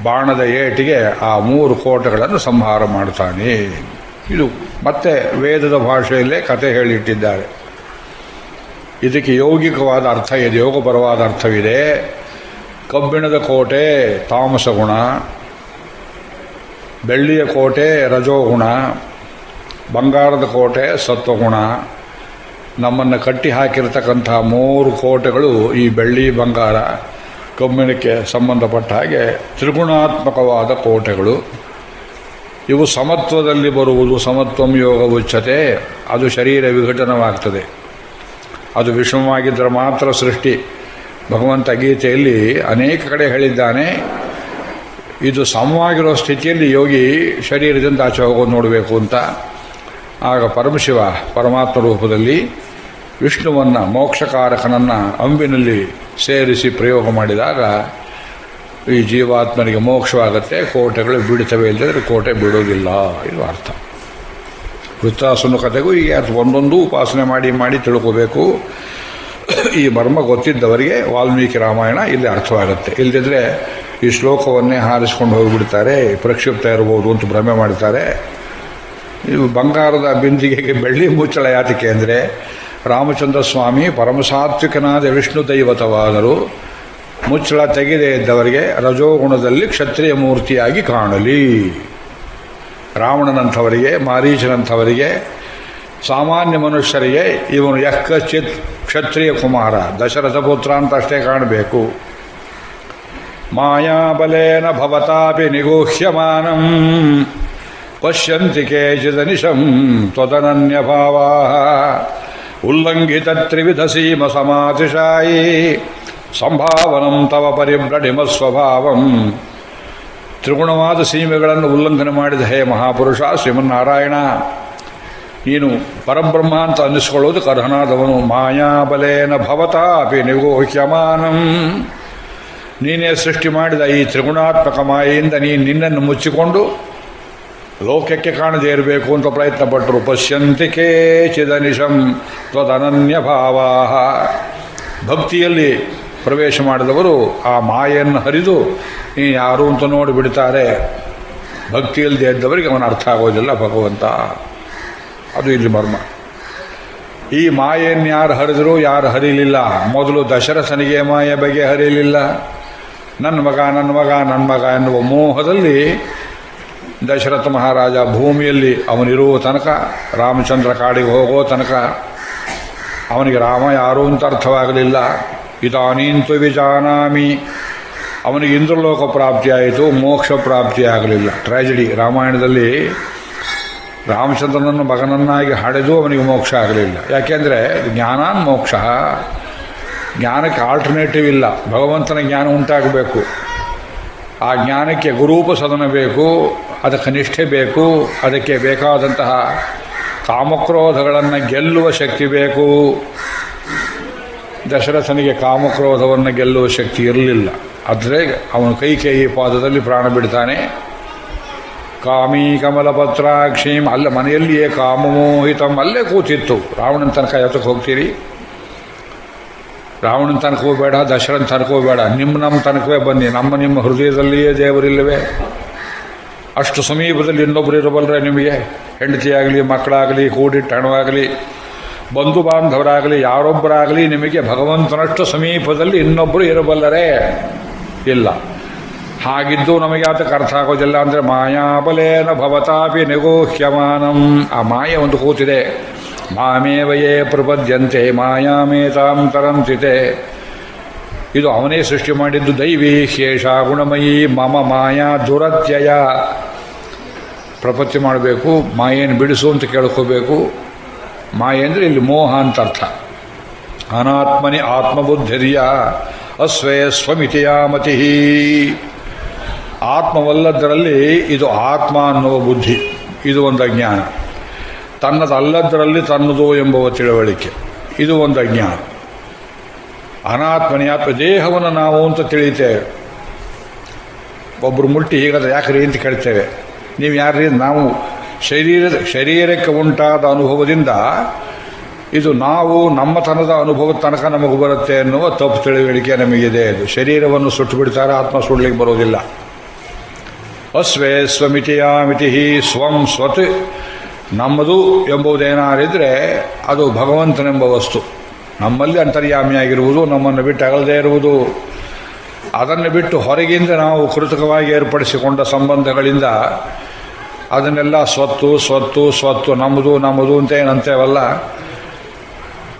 ಬಾಣದ ಏಟಿಗೆ ಆ 3 ಕೋಟೆಗಳನ್ನು ಸಂಹಾರ ಮಾಡ್ತಾನೆ. ಇದು ಮತ್ತೆ ವೇದದ ಭಾಷೆಯಲ್ಲೇ ಕತೆ ಹೇಳಿಟ್ಟಿದ್ದಾರೆ. ಇದಕ್ಕೆ ಯೌಗಿಕವಾದ ಅರ್ಥ ಇದೆ, ಯೋಗಪರವಾದ ಅರ್ಥವಿದೆ. ಕಬ್ಬಿಣದ ಕೋಟೆ ತಾಮಸ ಗುಣ, ಬೆಳ್ಳಿಯ ಕೋಟೆ ರಜೋಗುಣ, ಬಂಗಾರದ ಕೋಟೆ ಸತ್ವಗುಣ. ನಮ್ಮನ್ನು ಕಟ್ಟಿ ಹಾಕಿರತಕ್ಕಂಥ 3 ಕೋಟೆಗಳು ಈ ಬೆಳ್ಳಿ ಬಂಗಾರ ಕಬ್ಬಿಣಕ್ಕೆ ಸಂಬಂಧಪಟ್ಟ ಹಾಗೆ ತ್ರಿಗುಣಾತ್ಮಕವಾದ ಕೋಟೆಗಳು. ಇವು ಸಮತ್ವದಲ್ಲಿ ಬರುವುದು. ಸಮತ್ವಂ ಯೋಗ ಉಚ್ಯತೆ. ಅದು ಶರೀರ ವಿಘಟನವಾಗ್ತದೆ. ಅದು ವಿಷಮವಾಗಿದ್ದರೆ ಮಾತ್ರ ಸೃಷ್ಟಿ. ಭಗವಂತ ಗೀತೆಯಲ್ಲಿ ಅನೇಕ ಕಡೆ ಹೇಳಿದ್ದಾನೆ, ಇದು ಸಮವಾಗಿರೋ ಸ್ಥಿತಿಯಲ್ಲಿ ಯೋಗಿ ಶರೀರದಿಂದ ಆಚೆ ಹೋಗೋದು ನೋಡಬೇಕು ಅಂತ. ಆಗ ಪರಮಶಿವ ಪರಮಾತ್ಮ ರೂಪದಲ್ಲಿ ವಿಷ್ಣುವನ್ನು, ಮೋಕ್ಷಕಾರಕನನ್ನು ಅಂಬಿನಲ್ಲಿ ಸೇರಿಸಿ ಪ್ರಯೋಗ ಮಾಡಿದಾಗ ಈ ಜೀವಾತ್ಮನಿಗೆ ಮೋಕ್ಷವಾಗುತ್ತೆ. ಕೋಟೆಗಳು ಬಿಡುತ್ತವೆ, ಇಲ್ಲದ್ರೆ ಕೋಟೆ ಬಿಡೋದಿಲ್ಲ. ಇದು ಅರ್ಥ. ವೃತ್ತಾಸುನ ಕಥೆಗೂ ಹೀಗೆ ಅರ್ಥ. ಒಂದೊಂದು ಉಪಾಸನೆ ಮಾಡಿ ಮಾಡಿ ತಿಳ್ಕೋಬೇಕು. ಈ ಮರ್ಮ ಗೊತ್ತಿದ್ದವರಿಗೆ ವಾಲ್ಮೀಕಿ ರಾಮಾಯಣ ಇಲ್ಲಿ ಅರ್ಥವಾಗುತ್ತೆ. ಇಲ್ಲದಿದ್ದರೆ ಈ ಶ್ಲೋಕವನ್ನೇ ಹಾರಿಸ್ಕೊಂಡು ಹೋಗಿಬಿಡ್ತಾರೆ, ಪ್ರಕ್ಷಿಪ್ತ ಇರ್ಬೋದು ಅಂತ ಭ್ರಮೆ ಮಾಡ್ತಾರೆ. ಇವು ಬಂಗಾರದ ಬಿಂದಿಗೆಗೆ ಬೆಳ್ಳಿ ಮುಚ್ಚಳ ಯಾತಕ್ಕೆ ಅಂದರೆ, ರಾಮಚಂದ್ರ ಸ್ವಾಮಿ ಪರಮಸಾತ್ವಿಕನಾದ ವಿಷ್ಣು ದೈವತವಾದರು. ಮುಚ್ಚಳ ತೆಗೆದೇ ಇದ್ದವರಿಗೆ ರಜೋಗುಣದಲ್ಲಿ ಕ್ಷತ್ರಿಯ ಮೂರ್ತಿಯಾಗಿ ಕಾಣಲಿ. ರಾವಣನಂಥವರಿಗೆ, ಮಾರೀಚನಂಥವರಿಗೆ, ಸಾಮಾನ್ಯ ಮನುಷ್ಯರಿಗೆ ಇವನು ಯಕ್ಕಚಿತ್ ಕ್ಷತ್ರಿಯ ಕುಮಾರ, ದಶರಥ ಪುತ್ರ ಅಂತ ಅಷ್ಟೇ ಕಾಣಬೇಕು. ಮಾಯಾಬಲೇನ ಭವತಾಪಿ ನಿಗೂಹ್ಯಮಾನಂ ಪಶ್ಯಂತಿ ಕೇಚಿದನಿಶಂ ತ್ವದನನ್ಯಭಾವಾ ಉಲ್ಲಂಘಿತ ತ್ರಿವಿಧ ಸೀಮ ಸಮಾತಿಶಾಯಿ ಸಂಭಾವನಂ ತವ ಪರಿಭ್ರಡಿಮ ಸ್ವಭಾವಂ. ತ್ರಿಗುಣವಾದ ಸೀಮೆಗಳನ್ನು ಉಲ್ಲಂಘನೆ ಮಾಡಿದ ಹೇ ಮಹಾಪುರುಷ ಶ್ರೀಮನ್ನಾರಾಯಣ, ನೀನು ಪರಬ್ರಹ್ಮ ಅಂತ ಅನ್ನಿಸ್ಕೊಳ್ಳೋದಕ್ಕೆ ಅರ್ಹನಾದವನು. ಮಾಯಾಬಲೇನ ಭವತಾಪಿ ನಿಗೂಹ್ಯಮಾನಂ, ನೀನೇ ಸೃಷ್ಟಿ ಮಾಡಿದ ಈ ತ್ರಿಗುಣಾತ್ಮಕ ಮಾಯೆಯಿಂದ ನಿನ್ನನ್ನು ಮುಚ್ಚಿಕೊಂಡು ಲೋಕಕ್ಕೆ ಕಾಣದೇ ಇರಬೇಕು ಅಂತ ಪ್ರಯತ್ನ ಪಟ್ಟರು. ಪಶ್ಯಂತಿ ಕೇಚಿದನಿಶಂ ತ್ವದನನ್ಯ ಭಾವಾ. ಭಕ್ತಿಯಲ್ಲಿ ಪ್ರವೇಶ ಮಾಡಿದವರು ಆ ಮಾಯೆಯನ್ನು ಹರಿದು ನೀನು ಯಾರು ಅಂತ ನೋಡಿ ಬಿಡ್ತಾರೆ. ಭಕ್ತಿಯಲ್ಲದೆ ಇದ್ದವರಿಗೆ ಅವನ ಅರ್ಥ ಆಗೋದಿಲ್ಲ ಭಗವಂತ. ಅದು ಇಲ್ಲಿ ಮರ್ಮ. ಈ ಮಾಯೆಯನ್ನು ಯಾರು ಹರಿದರೂ ಯಾರು ಹರಿಲಿಲ್ಲ. ಮೊದಲು ದಶರಥನಿಗೆ ಮಾಯೆ ಬಗ್ಗೆ ಹರಿಯಲಿಲ್ಲ. ನನ್ನ ಮಗ ನನ್ನ ಮಗ ನನ್ನ ಮಗ ಎನ್ನುವ ಮೋಹದಲ್ಲಿ ದಶರಥ ಮಹಾರಾಜ ಭೂಮಿಯಲ್ಲಿ ಅವನಿರುವ ತನಕ, ರಾಮಚಂದ್ರ ಕಾಡಿಗೆ ಹೋಗೋ ತನಕ ಅವನಿಗೆ ರಾಮ ಯಾರು ಅಂತ ಅರ್ಥವಾಗಲಿಲ್ಲ. ಇದಾನೀಂತು ವಿಜಾನಾಮಿ, ಅವನಿಗೆ ಇಂದ್ರಲೋಕ ಪ್ರಾಪ್ತಿಯಾಯಿತು, ಮೋಕ್ಷ ಪ್ರಾಪ್ತಿಯಾಗಲಿಲ್ಲ. ಟ್ರ್ಯಾಜಿಡಿ. ರಾಮಾಯಣದಲ್ಲಿ ರಾಮಚಂದ್ರನನ್ನು ಮಗನನ್ನಾಗಿ ಹಡೆದು ಅವನಿಗೆ ಮೋಕ್ಷ ಆಗಲಿಲ್ಲ. ಯಾಕೆಂದರೆ ಜ್ಞಾನಾನ್ ಮೋಕ್ಷ. ಜ್ಞಾನಕ್ಕೆ ಆಲ್ಟರ್ನೇಟಿವ್ ಇಲ್ಲ. ಭಗವಂತನ ಜ್ಞಾನ ಉಂಟಾಗಬೇಕು. ಆ ಜ್ಞಾನಕ್ಕೆ ಗುರೂಪಸದನ ಬೇಕು, ಅದಕ್ಕೆ ನಿಷ್ಠೆ ಬೇಕು, ಅದಕ್ಕೆ ಬೇಕಾದಂತಹ ಕಾಮಕ್ರೋಧಗಳನ್ನು ಗೆಲ್ಲುವ ಶಕ್ತಿ ಬೇಕು. ದಶರಥನಿಗೆ ಕಾಮಕ್ರೋಧವನ್ನು ಗೆಲ್ಲುವ ಶಕ್ತಿ ಇರಲಿಲ್ಲ. ಆದರೆ ಅವನು ಕೈಕೇಯಿ ಪಾದದಲ್ಲಿ ಪ್ರಾಣ ಬಿಡ್ತಾನೆ. ಕಾಮೀ ಕಮಲಪತ್ರಾಕ್ಷೀಂ, ಅಲ್ಲ ಮನೆಯಲ್ಲಿಯೇ ಕಾಮಮೋಹಿತಂ, ಅಲ್ಲೇ ಕೂತಿತ್ತು. ರಾವಣನ ತನಕ ಎತ್ತಕ್ಕೆ ಹೋಗ್ತೀರಿ? ರಾವಣನ ತನಕ ಹೋಗಬೇಡ, ದಶರಥನ ತನಕ ಹೋಗಬೇಡ, ನಮ್ಮ ತನಕವೇ ಬನ್ನಿ. ನಿಮ್ಮ ಹೃದಯದಲ್ಲಿಯೇ ದೇವರಿಲ್ಲವೇ? ಅಷ್ಟು ಸಮೀಪದಲ್ಲಿ ಇನ್ನೊಬ್ಬರು ಇರಬಲ್ಲರೆ ನಿಮಗೆ? ಹೆಂಡತಿಯಾಗಲಿ, ಮಕ್ಕಳಾಗಲಿ, ಕೂಡಿಟ್ಟ ಹಣವಾಗಲಿ, ಬಂಧು ಬಾಂಧವರಾಗಲಿ, ಯಾರೊಬ್ಬರಾಗಲಿ ನಿಮಗೆ ಭಗವಂತನಷ್ಟು ಸಮೀಪದಲ್ಲಿ ಇನ್ನೊಬ್ಬರು ಇರಬಲ್ಲರೇ? ಇಲ್ಲ. ಹಾಗಿದ್ದು ನಮಗೆ ಅದಕ್ಕೆ ಅರ್ಥ ಆಗೋದಿಲ್ಲ. ಅಂದರೆ ಮಾಯಾಬಲೇನ ಭವತಾಪಿ ನಿಗೂಹ್ಯಮಾನಂ. ಆ ಮಾಯೆ ಒಂದು ಕೂತಿದೆ. ಮಾಮೇವಯೇ ಪ್ರಪದ್ಯಂತೆ ಮಾಯಾಮೇತಾಂ ತರಂತಿತೆ. ಇದು ಅವನೇ ಸೃಷ್ಟಿ ಮಾಡಿದ್ದು. ದೈವಿ ಶೇಷ ಗುಣಮಯಿ ಮಮ ಮಾಯಾ ದುರತ್ಯಯ. ಪ್ರಪತ್ತಿ ಮಾಡಬೇಕು, ಮಾಯೇನು ಬಿಡಿಸು ಅಂತ ಕೇಳ್ಕೋಬೇಕು. ಮಾಯೆ ಅಂದರೆ ಇಲ್ಲಿ ಮೋಹ ಅಂತ ಅರ್ಥ. ಅನಾತ್ಮನಿ ಆತ್ಮಬುದ್ಧಿರ್ಯ ಅಸ್ವೇ ಸ್ವಮಿತಿಯ ಮತಿ. ಆತ್ಮವಲ್ಲದರಲ್ಲಿ ಇದು ಆತ್ಮ ಅನ್ನುವ ಬುದ್ಧಿ, ಇದು ಒಂದು ಅಜ್ಞಾನ. ತನ್ನದಲ್ಲದರಲ್ಲಿ ತನ್ನದು ಎಂಬುವ ತಿಳುವಳಿಕೆ, ಇದು ಒಂದು ಅಜ್ಞಾನ. ಅನಾತ್ಮನಿ ಆತ್ಮ. ದೇಹವನ್ನು ನಾವು ಅಂತ ತಿಳಿತೇವೆ. ಒಬ್ಬರು ಮುಟ್ಟಿ ಹೀಗಾದ್ರೆ ಯಾಕ್ರಿ ಅಂತ ಕೇಳ್ತೇವೆ. ನೀವು ಯಾರ್ರೀ? ನಾವು ಶರೀರಕ್ಕೆ ಉಂಟಾದ ಅನುಭವದಿಂದ ಇದು ನಾವು ನಮ್ಮತನದ ಅನುಭವದ ತನಕ ನಮಗೆ ಬರುತ್ತೆ ಎನ್ನುವ ತಪ್ಪು ತಿಳುವಳಿಕೆ ನಮಗಿದೆ. ಇದು ಶರೀರವನ್ನು ಸುಟ್ಟು ಬಿಡ್ತಾರೆ, ಆತ್ಮ ಸುಡ್ಲಿಕ್ಕೆ ಬರೋದಿಲ್ಲ. ಅಸ್ವೇ ಸ್ವಮಿತಿಯ ಮಿತಿ ಸ್ವಂ ಸ್ವತ್. ನಮ್ಮದು ಎಂಬುದೇನಾರಿದ್ರೆ ಅದು ಭಗವಂತನೆಂಬ ವಸ್ತು. ನಮ್ಮಲ್ಲಿ ಅಂತರ್ಯಾಮಿಯಾಗಿರುವುದು, ನಮ್ಮನ್ನು ಬಿಟ್ಟು ಅಗಲದೇ ಇರುವುದು. ಅದನ್ನು ಬಿಟ್ಟು ಹೊರಗಿಂದ ನಾವು ಕೃತಕವಾಗಿ ಏರ್ಪಡಿಸಿಕೊಂಡ ಸಂಬಂಧಗಳಿಂದ ಅದನ್ನೆಲ್ಲ ಸ್ವತ್ತು ಸ್ವತ್ತು ಸ್ವತ್ತು ನಮ್ಮದು ನಮ್ಮದು ಅಂತೇನಂತೇವಲ್ಲ,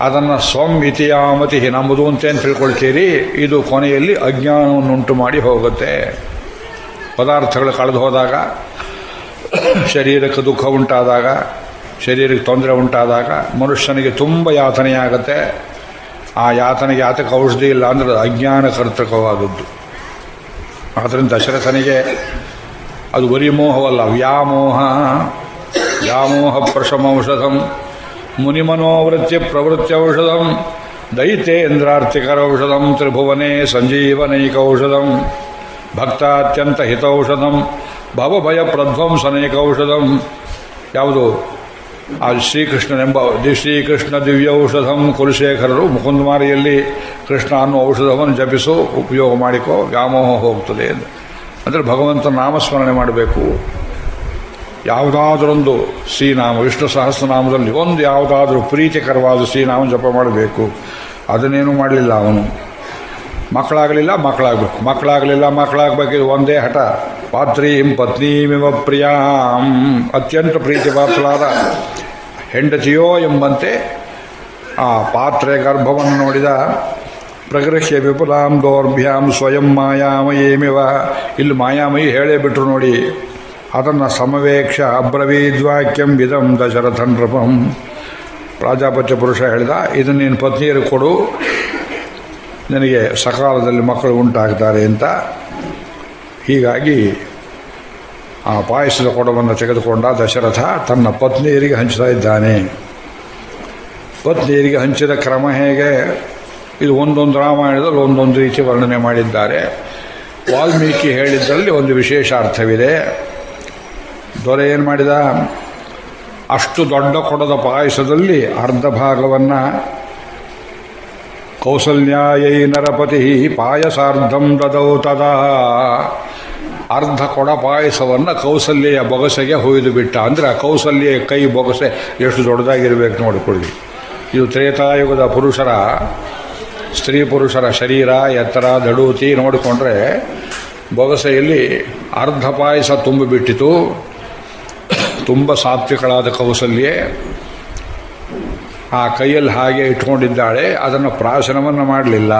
ಅದನ್ನು ಸ್ವಂ ಇತಿಯಾಮತಿ ನಮ್ಮದು ಅಂತೇನು ತಿಳ್ಕೊಳ್ತೀರಿ, ಇದು ಕೊನೆಯಲ್ಲಿ ಅಜ್ಞಾನವನ್ನುಂಟು ಮಾಡಿ ಹೋಗುತ್ತೆ. ಪದಾರ್ಥಗಳು ಕಳೆದು ಹೋದಾಗ, ಶರೀರಕ್ಕೆ ದುಃಖ ಉಂಟಾದಾಗ, ಶರೀರಕ್ಕೆ ತೊಂದರೆ ಉಂಟಾದಾಗ ಮನುಷ್ಯನಿಗೆ ತುಂಬ ಯಾತನೆಯಾಗತ್ತೆ. ಆ ಯಾತನೆಗೆ ಯಾತಕ್ಕೆ ಔಷಧಿ ಇಲ್ಲ ಅಂದರೆ ಅಜ್ಞಾನ ಕರ್ತಕವಾದದ್ದು. ಆದ್ದರಿಂದ ದಶರಥನಿಗೆ ಅದು ವರಿಮೋಹವಲ್ಲ, ವ್ಯಾಮೋಹ. ವ್ಯಾಮೋಹ ಪ್ರಶಮೌಷಧಂ ಮುನಿಮನೋವೃತ್ತಿ ಪ್ರವೃತ್ತಿಔಷಧಂ ದೈತೇಂದ್ರಾರ್ತಿಕರೌಷಧಂ ತ್ರಿಭುವನೇ ಸಂಜೀವನೈಕೌಷಧಂ ಭಕ್ತಾತ್ಯಂತ ಹಿತೌಷಧಂ ಭವಭಯ ಪ್ರಧ್ವಂಸನೈಕೌಷಧಂ. ಯಾವುದು? ಆ ಶ್ರೀಕೃಷ್ಣನೆಂಬ ಶ್ರೀಕೃಷ್ಣ ದಿವ್ಯೌಷಧಂ. ಕುಲಶೇಖರರು ಮುಕುಂದಮಾರಿಯಲ್ಲಿ ಕೃಷ್ಣ ಅನ್ನೋ ಔಷಧವನ್ನು ಜಪಿಸು, ಉಪಯೋಗ ಮಾಡಿಕೋ, ವ್ಯಾಮೋಹ ಹೋಗ್ತದೆ ಅಂದರೆ ಭಗವಂತನ ನಾಮಸ್ಮರಣೆ ಮಾಡಬೇಕು. ಯಾವುದಾದ್ರೊಂದು ಶ್ರೀನಾಮ, ವಿಷ್ಣು ಸಹಸ್ರನಾಮದಲ್ಲಿ ಒಂದು ಯಾವುದಾದ್ರೂ ಪ್ರೀತಿಕರವಾದ ಶ್ರೀನಾಮ ಜಪ ಮಾಡಬೇಕು. ಅದನ್ನೇನು ಮಾಡಲಿಲ್ಲ ಅವನು. ಮಕ್ಕಳಾಗಲಿಲ್ಲ, ಮಕ್ಕಳಾಗಬೇಕು, ಮಕ್ಕಳಾಗಲಿಲ್ಲ, ಮಕ್ಕಳಾಗಬೇಕಿದು ಒಂದೇ ಹಠ. ಪಾತ್ರೀಂ ಪತ್ನೀಮಿವ ಪ್ರಿಯಾಂ, ಅತ್ಯಂತ ಪ್ರೀತಿ ಪಾತ್ರರಾದ ಹೆಂಡತಿಯೋ ಎಂಬಂತೆ ಆ ಪಾತ್ರೆ ಗರ್ಭವನ್ನು ನೋಡಿದ. ಪ್ರಗೃಹ್ಯ ವಿಪುಲಾಂ ದೌರ್ಭ್ಯಾಂ ಸ್ವಯಂ ಮಾಯಾಮಯೇಮಿವ. ಇಲ್ಲಿ ಮಾಯಾಮಯಿ ಹೇಳೇ ಬಿಟ್ರು ನೋಡಿ. ಅದನ್ನು ಸಮವೇಕ್ಷ ಅಬ್ರವೀದ್ವಾಕ್ಯಂ ವಿಧಂ ದಶರಥ ನೃಪಂ. ಪ್ರಾಜಾಪತ್ಯ ಪುರುಷ ಹೇಳಿದ, ಇದನ್ನು ನೀನು ಪತ್ನಿಯರಿಗೆ ಕೊಡು, ನನಗೆ ಸಕಾಲದಲ್ಲಿ ಮಕ್ಕಳು ಉಂಟಾಗ್ತಾರೆ ಅಂತ. ಹೀಗಾಗಿ ಆ ಪಾಯಸದ ಕೊಡವನ್ನು ತೆಗೆದುಕೊಂಡ ದಶರಥ ತನ್ನ ಪತ್ನಿಯರಿಗೆ ಹಂಚ್ತಾ ಇದ್ದಾನೆ. ಪತ್ನಿಯರಿಗೆ ಹಂಚಿದ ಕ್ರಮ ಹೇಗೆ? ಇದು ಒಂದೊಂದು ರಾಮಾಯಣದಲ್ಲಿ ಒಂದೊಂದು ರೀತಿ ವರ್ಣನೆ ಮಾಡಿದ್ದಾರೆ. ವಾಲ್ಮೀಕಿ ಹೇಳಿದ್ದರಲ್ಲಿ ಒಂದು ವಿಶೇಷ ಅರ್ಥವಿದೆ. ದೊರೆ ಏನು ಮಾಡಿದ? ಅಷ್ಟು ದೊಡ್ಡ ಕೊಡದ ಪಾಯಸದಲ್ಲಿ ಅರ್ಧ ಭಾಗವನ್ನು ಕೌಸಲ್ಯಾಯೈ ನರಪತಿ ಪಾಯಸಾರ್ಧಂ ದದೌ ತದಾ. ಅರ್ಧ ಕೊಡ ಪಾಯಸವನ್ನು ಕೌಸಲ್ಯೆಯ ಬೊಗಸೆಗೆ ಹೊಯ್ದು ಬಿಟ್ಟ. ಅಂದರೆ ಆ ಕೌಸಲ್ಯ ಕೈ ಬೊಗಸೆ ಎಷ್ಟು ದೊಡ್ಡದಾಗಿರಬೇಕು ನೋಡಿಕೊಳ್ಳಿ. ಇದು ತ್ರೇತಾಯುಗದ ಪುರುಷರ, ಸ್ತ್ರೀ ಪುರುಷರ ಶರೀರ ಎತ್ತರ ದಡೂತಿ ನೋಡಿಕೊಂಡ್ರೆ ಬೊಗಸೆಯಲ್ಲಿ ಅರ್ಧ ಪಾಯಸ ತುಂಬಿಬಿಟ್ಟಿತು. ತುಂಬ ಸಾತ್ವಿಕಳಾದ ಕೌಸಲ್ಯೆ ಆ ಕೈಯಲ್ಲಿ ಹಾಗೆ ಇಟ್ಕೊಂಡಿದ್ದಾಳೆ. ಅದನ್ನು ಪ್ರಾಶನವನ್ನು ಮಾಡಲಿಲ್ಲ.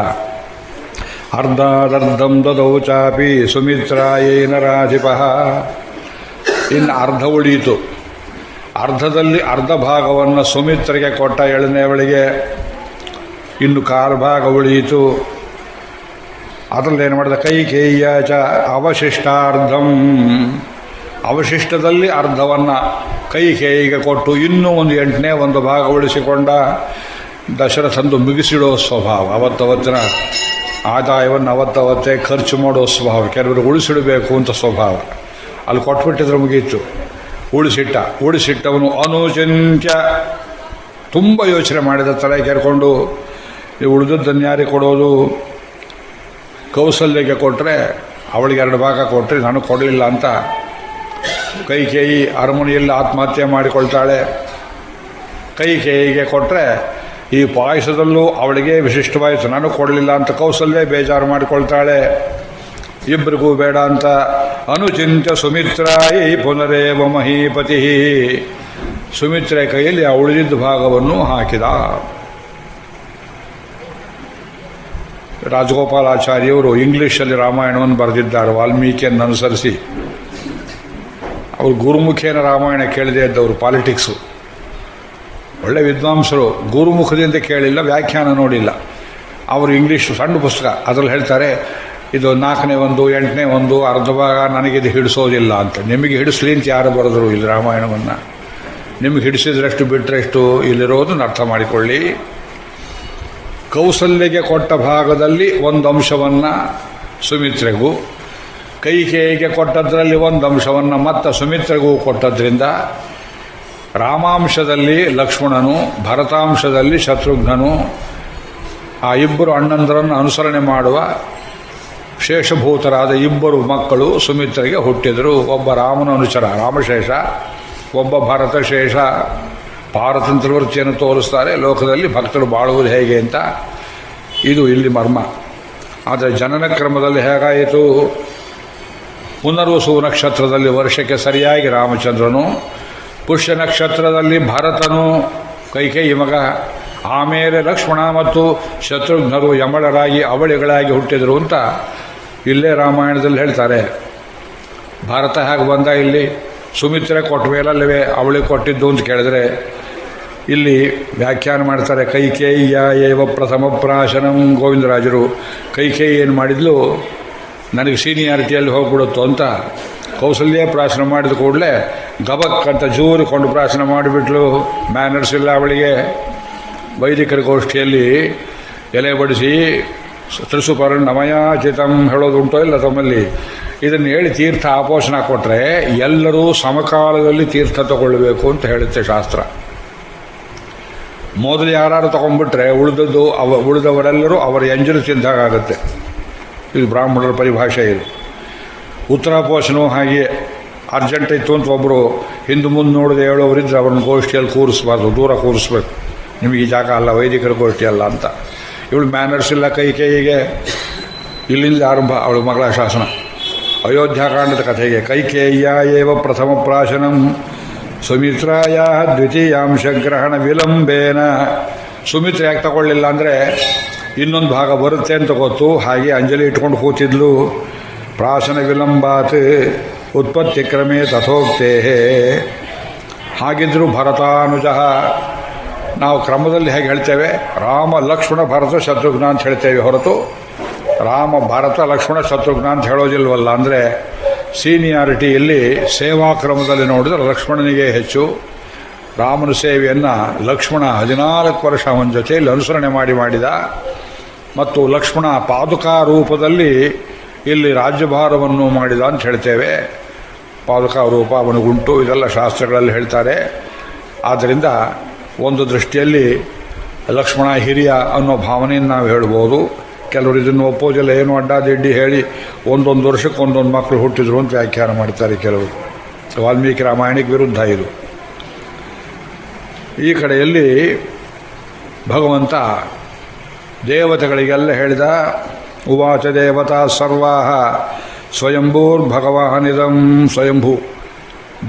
ಅರ್ಧಾದರ್ಧಂ ದದೌ ಚಾಪಿ ಸುಮಿತ್ರಾಯೇನ ರಾಧಿಪಃ. ಇನ್ನು ಅರ್ಧ ಉಳಿಯಿತು. ಅರ್ಧದಲ್ಲಿ ಅರ್ಧ ಭಾಗವನ್ನು ಸುಮಿತ್ರೆಗೆ ಕೊಟ್ಟ, ಎಳನೆಯವಳಿಗೆ. ಇನ್ನು ಕಾಲು ಭಾಗ ಉಳಿಯಿತು. ಅದರಲ್ಲಿ ಏನು ಮಾಡಿದ? ಕೈಕೇಯ್ಯ ಚ ಅವಶಿಷ್ಟಾರ್ಧಂ. ಅವಶಿಷ್ಟದಲ್ಲಿ ಅರ್ಧವನ್ನು ಕೈಕೇಯಿಗೆ ಕೊಟ್ಟು ಇನ್ನೂ ಒಂದು 8ನೇ ಒಂದು ಭಾಗ ಉಳಿಸಿಕೊಂಡ. ದಶರಥಂದು ಮುಗಿಸಿಡೋ ಸ್ವಭಾವ, ಅವತ್ತವತ್ತಿನ ಆದಾಯವನ್ನು ಅವತ್ತವತ್ತೇ ಖರ್ಚು ಮಾಡೋ ಸ್ವಭಾವ, ಕೆಲವರು ಉಳಿಸಿಡಬೇಕು ಅಂತ ಸ್ವಭಾವ. ಅಲ್ಲಿ ಕೊಟ್ಬಿಟ್ಟಿದ್ರೆ ಮುಗೀತು. ಉಳಿಸಿಟ್ಟವನು ಅನುಚಿಂತ್ಯ ತುಂಬ ಯೋಚನೆ ಮಾಡಿದ, ತಲೆ ಕೆರ್ಕೊಂಡು ಉಳಿದದ್ದನ್ನು ಯಾರಿಗೆ ಕೊಡೋದು? ಕೌಸಲ್ಯಗೆ ಕೊಟ್ಟರೆ ಅವಳಿಗೆ 2 ಭಾಗ ಕೊಟ್ಟರೆ ನನಗೆ ಕೊಡಲಿಲ್ಲ ಅಂತ ಕೈಕೇಯಿ ಅರಮನೆಯಲ್ಲಿ ಆತ್ಮಹತ್ಯೆ ಮಾಡಿಕೊಳ್ತಾಳೆ. ಕೈಕೇಯಿಗೆ ಕೊಟ್ಟರೆ ಈ ಪಾಯಸದಲ್ಲೂ ಅವಳಿಗೆ ವಿಶಿಷ್ಟವಾಯಿತು, ನನಗೆ ಕೊಡಲಿಲ್ಲ ಅಂತ ಕೌಸಲ್ಯ ಬೇಜಾರು ಮಾಡಿಕೊಳ್ತಾಳೆ. ಇಬ್ಬರಿಗೂ ಬೇಡ ಅಂತ ಅನುಚಿಂತ್ಯ ಸುಮಿತ್ರಾಯಿ ಪುನರೇವ ಮಹೀಪತಿ. ಸುಮಿತ್ರೆ ಕೈಯಲ್ಲಿ ಆ ಉಳಿದಿದ್ದ ಭಾಗವನ್ನು ಹಾಕಿದ. ರಾಜಗೋಪಾಲಾಚಾರ್ಯವರು ಇಂಗ್ಲೀಷಲ್ಲಿ ರಾಮಾಯಣವನ್ನು ಬರೆದಿದ್ದಾರೆ ವಾಲ್ಮೀಕಿಯನ್ನು ಅನುಸರಿಸಿ. ಅವರು ಗುರುಮುಖೇನ ರಾಮಾಯಣ ಕೇಳದೇ ಇದ್ದವರು, ಪಾಲಿಟಿಕ್ಸು. ಒಳ್ಳೆ ವಿದ್ವಾಂಸರು, ಗುರುಮುಖದಿಂದ ಕೇಳಿಲ್ಲ, ವ್ಯಾಖ್ಯಾನ ನೋಡಿಲ್ಲ. ಅವರು ಇಂಗ್ಲೀಷ್ ಸಣ್ಣ ಪುಸ್ತಕ, ಅದರಲ್ಲಿ ಹೇಳ್ತಾರೆ ಇದು 4ನೇ ಒಂದು 8ನೇ ಒಂದು ಅರ್ಧ ಭಾಗ ನನಗಿದು ಹಿಡಿಸೋದಿಲ್ಲ ಅಂತ. ನಿಮಗೆ ಹಿಡಿಸ್ಲಿ ಅಂತ ಯಾರು ಬರೆದರು ಇಲ್ಲಿ ರಾಮಾಯಣವನ್ನು? ನಿಮಗೆ ಹಿಡಿಸಿದ್ರಷ್ಟು ಬಿಟ್ಟರೆಷ್ಟು ಇಲ್ಲಿರೋದನ್ನು ಅರ್ಥ ಮಾಡಿಕೊಳ್ಳಿ. ಕೌಸಲ್ಯಗೆ ಕೊಟ್ಟ ಭಾಗದಲ್ಲಿ ಒಂದು ಅಂಶವನ್ನು ಸುಮಿತ್ರೆಗೂ, ಕೈಕೇಯಿಗೆ ಕೊಟ್ಟದ್ರಲ್ಲಿ ಒಂದು ಅಂಶವನ್ನು ಮತ್ತೆ ಸುಮಿತ್ರೆಗೂ ಕೊಟ್ಟದ್ರಿಂದ ರಾಮಾಂಶದಲ್ಲಿ ಲಕ್ಷ್ಮಣನು, ಭರತಾಂಶದಲ್ಲಿ ಶತ್ರುಘ್ನನು, ಆ ಇಬ್ಬರು ಅಣ್ಣಂದರನ್ನು ಅನುಸರಣೆ ಮಾಡುವ ಶೇಷಭೂತರಾದ ಇಬ್ಬರು ಮಕ್ಕಳು ಸುಮಿತ್ರೆಗೆ ಹುಟ್ಟಿದರು. ಒಬ್ಬ ರಾಮನ ಅನುಚರ ರಾಮಶೇಷ, ಒಬ್ಬ ಭರತಶೇಷ. ಪಾರತಂತ್ರ ವೃತ್ತಿಯನ್ನು ತೋರಿಸ್ತಾರೆ ಲೋಕದಲ್ಲಿ ಭಕ್ತರು ಬಾಳುವುದು ಹೇಗೆ ಅಂತ. ಇದು ಇಲ್ಲಿ ಮರ್ಮ. ಆದರೆ ಜನನ ಕ್ರಮದಲ್ಲಿ ಹೇಗಾಯಿತು? ಪುನರ್ವಸು ನಕ್ಷತ್ರದಲ್ಲಿ ವರ್ಷಕ್ಕೆ ಸರಿಯಾಗಿ ರಾಮಚಂದ್ರನು, ಪುಷ್ಯ ನಕ್ಷತ್ರದಲ್ಲಿ ಭರತನು ಕೈಕೇಯಿ ಮಗ, ಆಮೇಲೆ ಲಕ್ಷ್ಮಣ ಮತ್ತು ಶತ್ರುಘ್ನರು ಯಮಳರಾಗಿ ಅವಳಿಗಳಾಗಿ ಹುಟ್ಟಿದರು ಅಂತ ಇಲ್ಲೇ ರಾಮಾಯಣದಲ್ಲಿ ಹೇಳ್ತಾರೆ. ಭಾರತ ಹೇಗೆ ಬಂದ ಇಲ್ಲಿ? ಸುಮಿತ್ರೆ ಕೊಟ್ಟ ಮೇಲಲ್ಲವೇ ಅವಳಿಗೆ ಕೊಟ್ಟಿದ್ದು ಅಂತ ಕೇಳಿದ್ರೆ ಇಲ್ಲಿ ವ್ಯಾಖ್ಯಾನ ಮಾಡ್ತಾರೆ. ಕೈಕೇಯಿಯ ಏವ ಪ್ರಥಮ ಪ್ರಾಶನಂ. ಗೋವಿಂದರಾಜರು ಕೈಕೇಯಿ ಏನು ಮಾಡಿದ್ಲು, ನನಗೆ ಸೀನಿಯಾರಿಟಿಯಲ್ಲಿ ಹೋಗ್ಬಿಡುತ್ತೋ ಅಂತ ಕೌಸಲ್ಯ ಪ್ರಾಶನ ಮಾಡಿದ ಕೂಡಲೇ ಗಬಕ್ ಅಂತ ಜೂರಿಕೊಂಡು ಪ್ರಾಶನ ಮಾಡಿಬಿಟ್ಲು. ಮ್ಯಾನರ್ಸ್ ಇಲ್ಲ ಅವಳಿಗೆ. ವೈದಿಕರ ಗೋಷ್ಠಿಯಲ್ಲಿ ಎಲೆ ಬಡಿಸಿ ತ್ರಿಸುಪರ್ಣಮಯಾಚಿತಂ ಹೇಳೋದುಂಟೋ ಇಲ್ಲ ತಮ್ಮಲ್ಲಿ? ಇದನ್ನು ಹೇಳಿ ತೀರ್ಥ ಆಪೋಷಣ ಕೊಟ್ಟರೆ ಎಲ್ಲರೂ ಸಮಕಾಲದಲ್ಲಿ ತೀರ್ಥ ತಗೊಳ್ಬೇಕು ಅಂತ ಹೇಳುತ್ತೆ ಶಾಸ್ತ್ರ. ಮೊದಲು ಯಾರು ತಗೊಂಡ್ಬಿಟ್ರೆ ಉಳಿದವರೆಲ್ಲರೂ ಅವರ ಎಂಜಲು ತಿಂದಾಗುತ್ತೆ. ಇದು ಬ್ರಾಹ್ಮಣರ ಪರಿಭಾಷೆ. ಇದು ಉತ್ತರಾಪೋಷಣವು ಹಾಗೆ ಅರ್ಜೆಂಟ್ ಇತ್ತು ಅಂತ ಒಬ್ಬರು ಹಿಂದೆ ಮುಂದೆ ನೋಡದೆ ಹೇಳೋರಿದ್ರೆ ಅವ್ರನ್ನ ಗೋಷ್ಠಿಯಲ್ಲಿ ಕೂರಿಸ್ಬಾರ್ದು, ದೂರ ಕೂರಿಸ್ಬೇಕು. ನಿಮಗೆ ಈ ಜಾಗ ಅಲ್ಲ, ವೈದಿಕರ ಗೋಷ್ಠಿ ಅಲ್ಲ ಅಂತ. ಇವಳು ಮ್ಯಾನರ್ಸ್ ಇಲ್ಲ ಕೈಕೇಯಿಗೆ. ಇಲ್ಲಿಂದ ಆರಂಭ ಅವಳ ಮಗಳ ಶಾಸನ. ಅಯೋಧ್ಯಾಕಾಂಡದ ಕಥೆಗೆ ಕೈಕೇಯ್ಯ ಏವ ಪ್ರಥಮ ಪ್ರಾಶನಂ ಸುಮಿತ್ರಾಯ ದ್ವಿತೀಯಾಂಶಗ್ರಹಣ ವಿಲಂಬೇನ. ಸುಮಿತ್ರ ಯಾಕೆ ತಗೊಳ್ಳಿಲ್ಲ ಅಂದರೆ ಇನ್ನೊಂದು ಭಾಗ ಬರುತ್ತೆ ಅಂತ ಗೊತ್ತು. ಹಾಗೆ ಅಂಜಲಿ ಇಟ್ಕೊಂಡು ಕೂತಿದ್ಲು. ಪ್ರಾಶನ ವಿಲಂಬಾತ್ ಉತ್ಪತ್ತಿ ಕ್ರಮೇ ತಥೋಕ್ತೇ. ಹಾಗಿದ್ದರೂ ಭರತಾನುಜ. ನಾವು ಕ್ರಮದಲ್ಲಿ ಹೇಗೆ ಹೇಳ್ತೇವೆ, ರಾಮ ಲಕ್ಷ್ಮಣ ಭರತ ಶತ್ರುಘ್ನ ಅಂತ ಹೇಳ್ತೇವೆ ಹೊರತು ರಾಮ ಭಾರತ ಲಕ್ಷ್ಮಣ ಶತ್ರುಘ್ನ ಅಂತ ಹೇಳೋದಿಲ್ವಲ್ಲ. ಅಂದರೆ ಸೀನಿಯಾರಿಟಿಯಲ್ಲಿ ಸೇವಾ ಕ್ರಮದಲ್ಲಿ ನೋಡಿದ್ರೆ ಲಕ್ಷ್ಮಣನಿಗೆ ಹೆಚ್ಚು. ರಾಮನ ಸೇವೆಯನ್ನು ಲಕ್ಷ್ಮಣ 14 ವರ್ಷ ಅವನ ಜೊತೆಯಲ್ಲಿ ಅನುಸರಣೆ ಮಾಡಿದ. ಮತ್ತು ಲಕ್ಷ್ಮಣ ಪಾದುಕಾ ರೂಪದಲ್ಲಿ ಇಲ್ಲಿ ರಾಜ್ಯಭಾರವನ್ನು ಮಾಡಿದ ಅಂತ ಹೇಳ್ತೇವೆ. ಪಾದುಕಾ ರೂಪ ಅವನಿಗುಂಟು, ಇದೆಲ್ಲ ಶಾಸ್ತ್ರಗಳಲ್ಲಿ ಹೇಳ್ತಾರೆ. ಆದ್ದರಿಂದ ಒಂದು ದೃಷ್ಟಿಯಲ್ಲಿ ಲಕ್ಷ್ಮಣ ಹಿರಿಯ ಅನ್ನೋ ಭಾವನೆಯನ್ನು ನಾವು ಹೇಳ್ಬೋದು. ಕೆಲವರು ಇದನ್ನು ಒಪ್ಪೋದಿಲ್ಲ. ಏನು ಅಡ್ಡಾದಿಡ್ಡಿ ಹೇಳಿ ಒಂದೊಂದು ವರ್ಷಕ್ಕೆ ಒಂದೊಂದು ಮಕ್ಕಳು ಹುಟ್ಟಿದ್ರು ಅಂತ ವ್ಯಾಖ್ಯಾನ ಮಾಡ್ತಾರೆ ಕೆಲವರು. ವಾಲ್ಮೀಕಿ ರಾಮಾಯಣಕ್ಕೆ ವಿರುದ್ಧ ಇದು. ಈ ಕಡೆಯಲ್ಲಿ ಭಗವಂತ ದೇವತೆಗಳಿಗೆಲ್ಲ ಹೇಳಿದ. ಉವಾಚ ದೇವತಾ ಸರ್ವಾಹ ಸ್ವಯಂಭೂರ್ಭಗವಾನಿದಂ. ಸ್ವಯಂಭೂ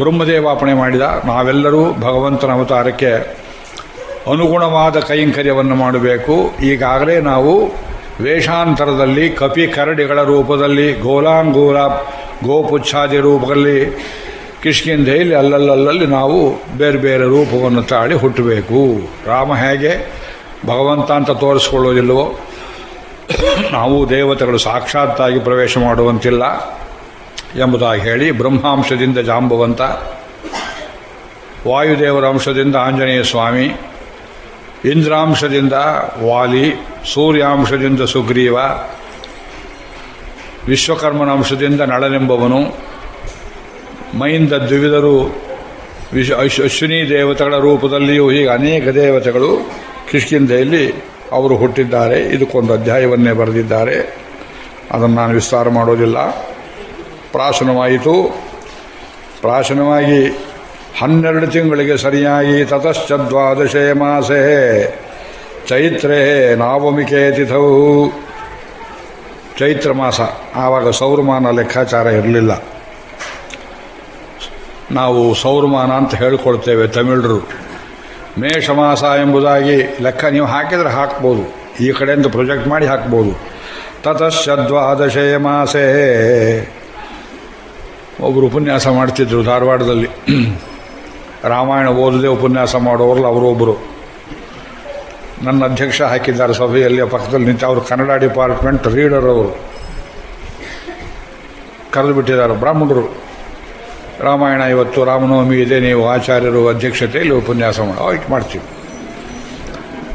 ಬ್ರಹ್ಮದೇವಾಪಣೆ ಮಾಡಿದ. ನಾವೆಲ್ಲರೂ ಭಗವಂತನ ಅವತಾರಕ್ಕೆ ಅನುಗುಣವಾದ ಕೈಂಕರ್ಯವನ್ನು ಮಾಡಬೇಕು. ಈಗಾಗಲೇ ನಾವು ವೇಷಾಂತರದಲ್ಲಿ ಕಪಿ ಕರಡಿಗಳ ರೂಪದಲ್ಲಿ, ಗೋಲಾಂಗೂಲ ಗೋಪುಚ್ಛಾದಿ ರೂಪದಲ್ಲಿ, ಕಿಷ್ಕಿಂಧೆಯಲ್ಲಿ ಅಲ್ಲಲ್ಲಿ ನಾವು ಬೇರೆ ಬೇರೆ ರೂಪವನ್ನು ತಾಳಿ ಹುಟ್ಟಬೇಕು. ರಾಮ ಹೇಗೆ ಭಗವಂತ ಅಂತ ತೋರಿಸ್ಕೊಳ್ಳೋದಿಲ್ಲವೋ, ನಾವು ದೇವತೆಗಳು ಸಾಕ್ಷಾತ್ತಾಗಿ ಪ್ರವೇಶ ಮಾಡುವಂತಿಲ್ಲ ಎಂಬುದಾಗಿ ಹೇಳಿ, ಬ್ರಹ್ಮಾಂಶದಿಂದ ಜಾಂಬವಂತ, ವಾಯುದೇವರ ಅಂಶದಿಂದ ಆಂಜನೇಯ ಸ್ವಾಮಿ, ಇಂದ್ರಾಂಶದಿಂದ ವಾಲಿ, ಸೂರ್ಯಾಂಶದಿಂದ ಸುಗ್ರೀವ, ವಿಶ್ವಕರ್ಮನ ಅಂಶದಿಂದ ನಳನೆಂಬವನು, ಮೈಂದ ದ್ವಿವಿಧರು ಅಶ್ವಿನಿ ದೇವತೆಗಳ ರೂಪದಲ್ಲಿಯೂ ಹೀಗೆ ಅನೇಕ ದೇವತೆಗಳು ಕಿಷ್ಕಿಂಧೆಯಲ್ಲಿ ಅವರು ಹುಟ್ಟಿದ್ದಾರೆ. ಇದಕ್ಕೊಂದು ಅಧ್ಯಾಯವನ್ನೇ ಬರೆದಿದ್ದಾರೆ. ಅದನ್ನು ನಾನು ವಿಸ್ತಾರ ಮಾಡೋದಿಲ್ಲ. ಪ್ರಾಶನವಾಯಿತು. ಪ್ರಾಶನವಾಗಿ 12 ತಿಂಗಳಿಗೆ ಸರಿಯಾಗಿ ತತಶ್ಚ 12 ಮಾಸೇ ಚೈತ್ರೇ ನವಮಿಕೆ ತಿಥೌ. ಚೈತ್ರ ಮಾಸ, ಆವಾಗ ಸೌರಮಾನ ಲೆಕ್ಕಾಚಾರ ಇರಲಿಲ್ಲ. ನಾವು ಸೌರಮಾನ ಅಂತ ಹೇಳಿಕೊಳ್ತೇವೆ ತಮಿಳರು. ಮೇಷಮಾಸ ಎಂಬುದಾಗಿ ಲೆಕ್ಕ ನೀವು ಹಾಕಿದರೆ ಹಾಕ್ಬೋದು, ಈ ಕಡೆಯಿಂದ ಪ್ರೊಜೆಕ್ಟ್ ಮಾಡಿ ಹಾಕ್ಬೋದು. ತತಶ್ಚ 12 ಮಾಸೇ. ಒಬ್ಬರು ಉಪನ್ಯಾಸ ಮಾಡ್ತಿದ್ರು ಧಾರವಾಡದಲ್ಲಿ. ರಾಮಾಯಣ ಓದದೆ ಉಪನ್ಯಾಸ ಮಾಡೋರಲ್ಲ ಅವರೊಬ್ಬರು. ನನ್ನ ಅಧ್ಯಕ್ಷ ಹಾಕಿದ್ದಾರೆ ಸಭೆಯಲ್ಲಿ, ಪಕ್ಕದಲ್ಲಿ ನಿಂತು. ಅವರು ಕನ್ನಡ ಡಿಪಾರ್ಟ್ಮೆಂಟ್ ರೀಡರ್. ಅವರು ಕರೆದು ಬಿಟ್ಟಿದ್ದಾರೆ ಬ್ರಾಹ್ಮಣರು. ರಾಮಾಯಣ ಇವತ್ತು ರಾಮನವಮಿ ಇದೆ, ನೀವು ಆಚಾರ್ಯರು ಅಧ್ಯಕ್ಷತೆಯಲ್ಲಿ ಉಪನ್ಯಾಸ ಮಾಡ್ತೀವಿ.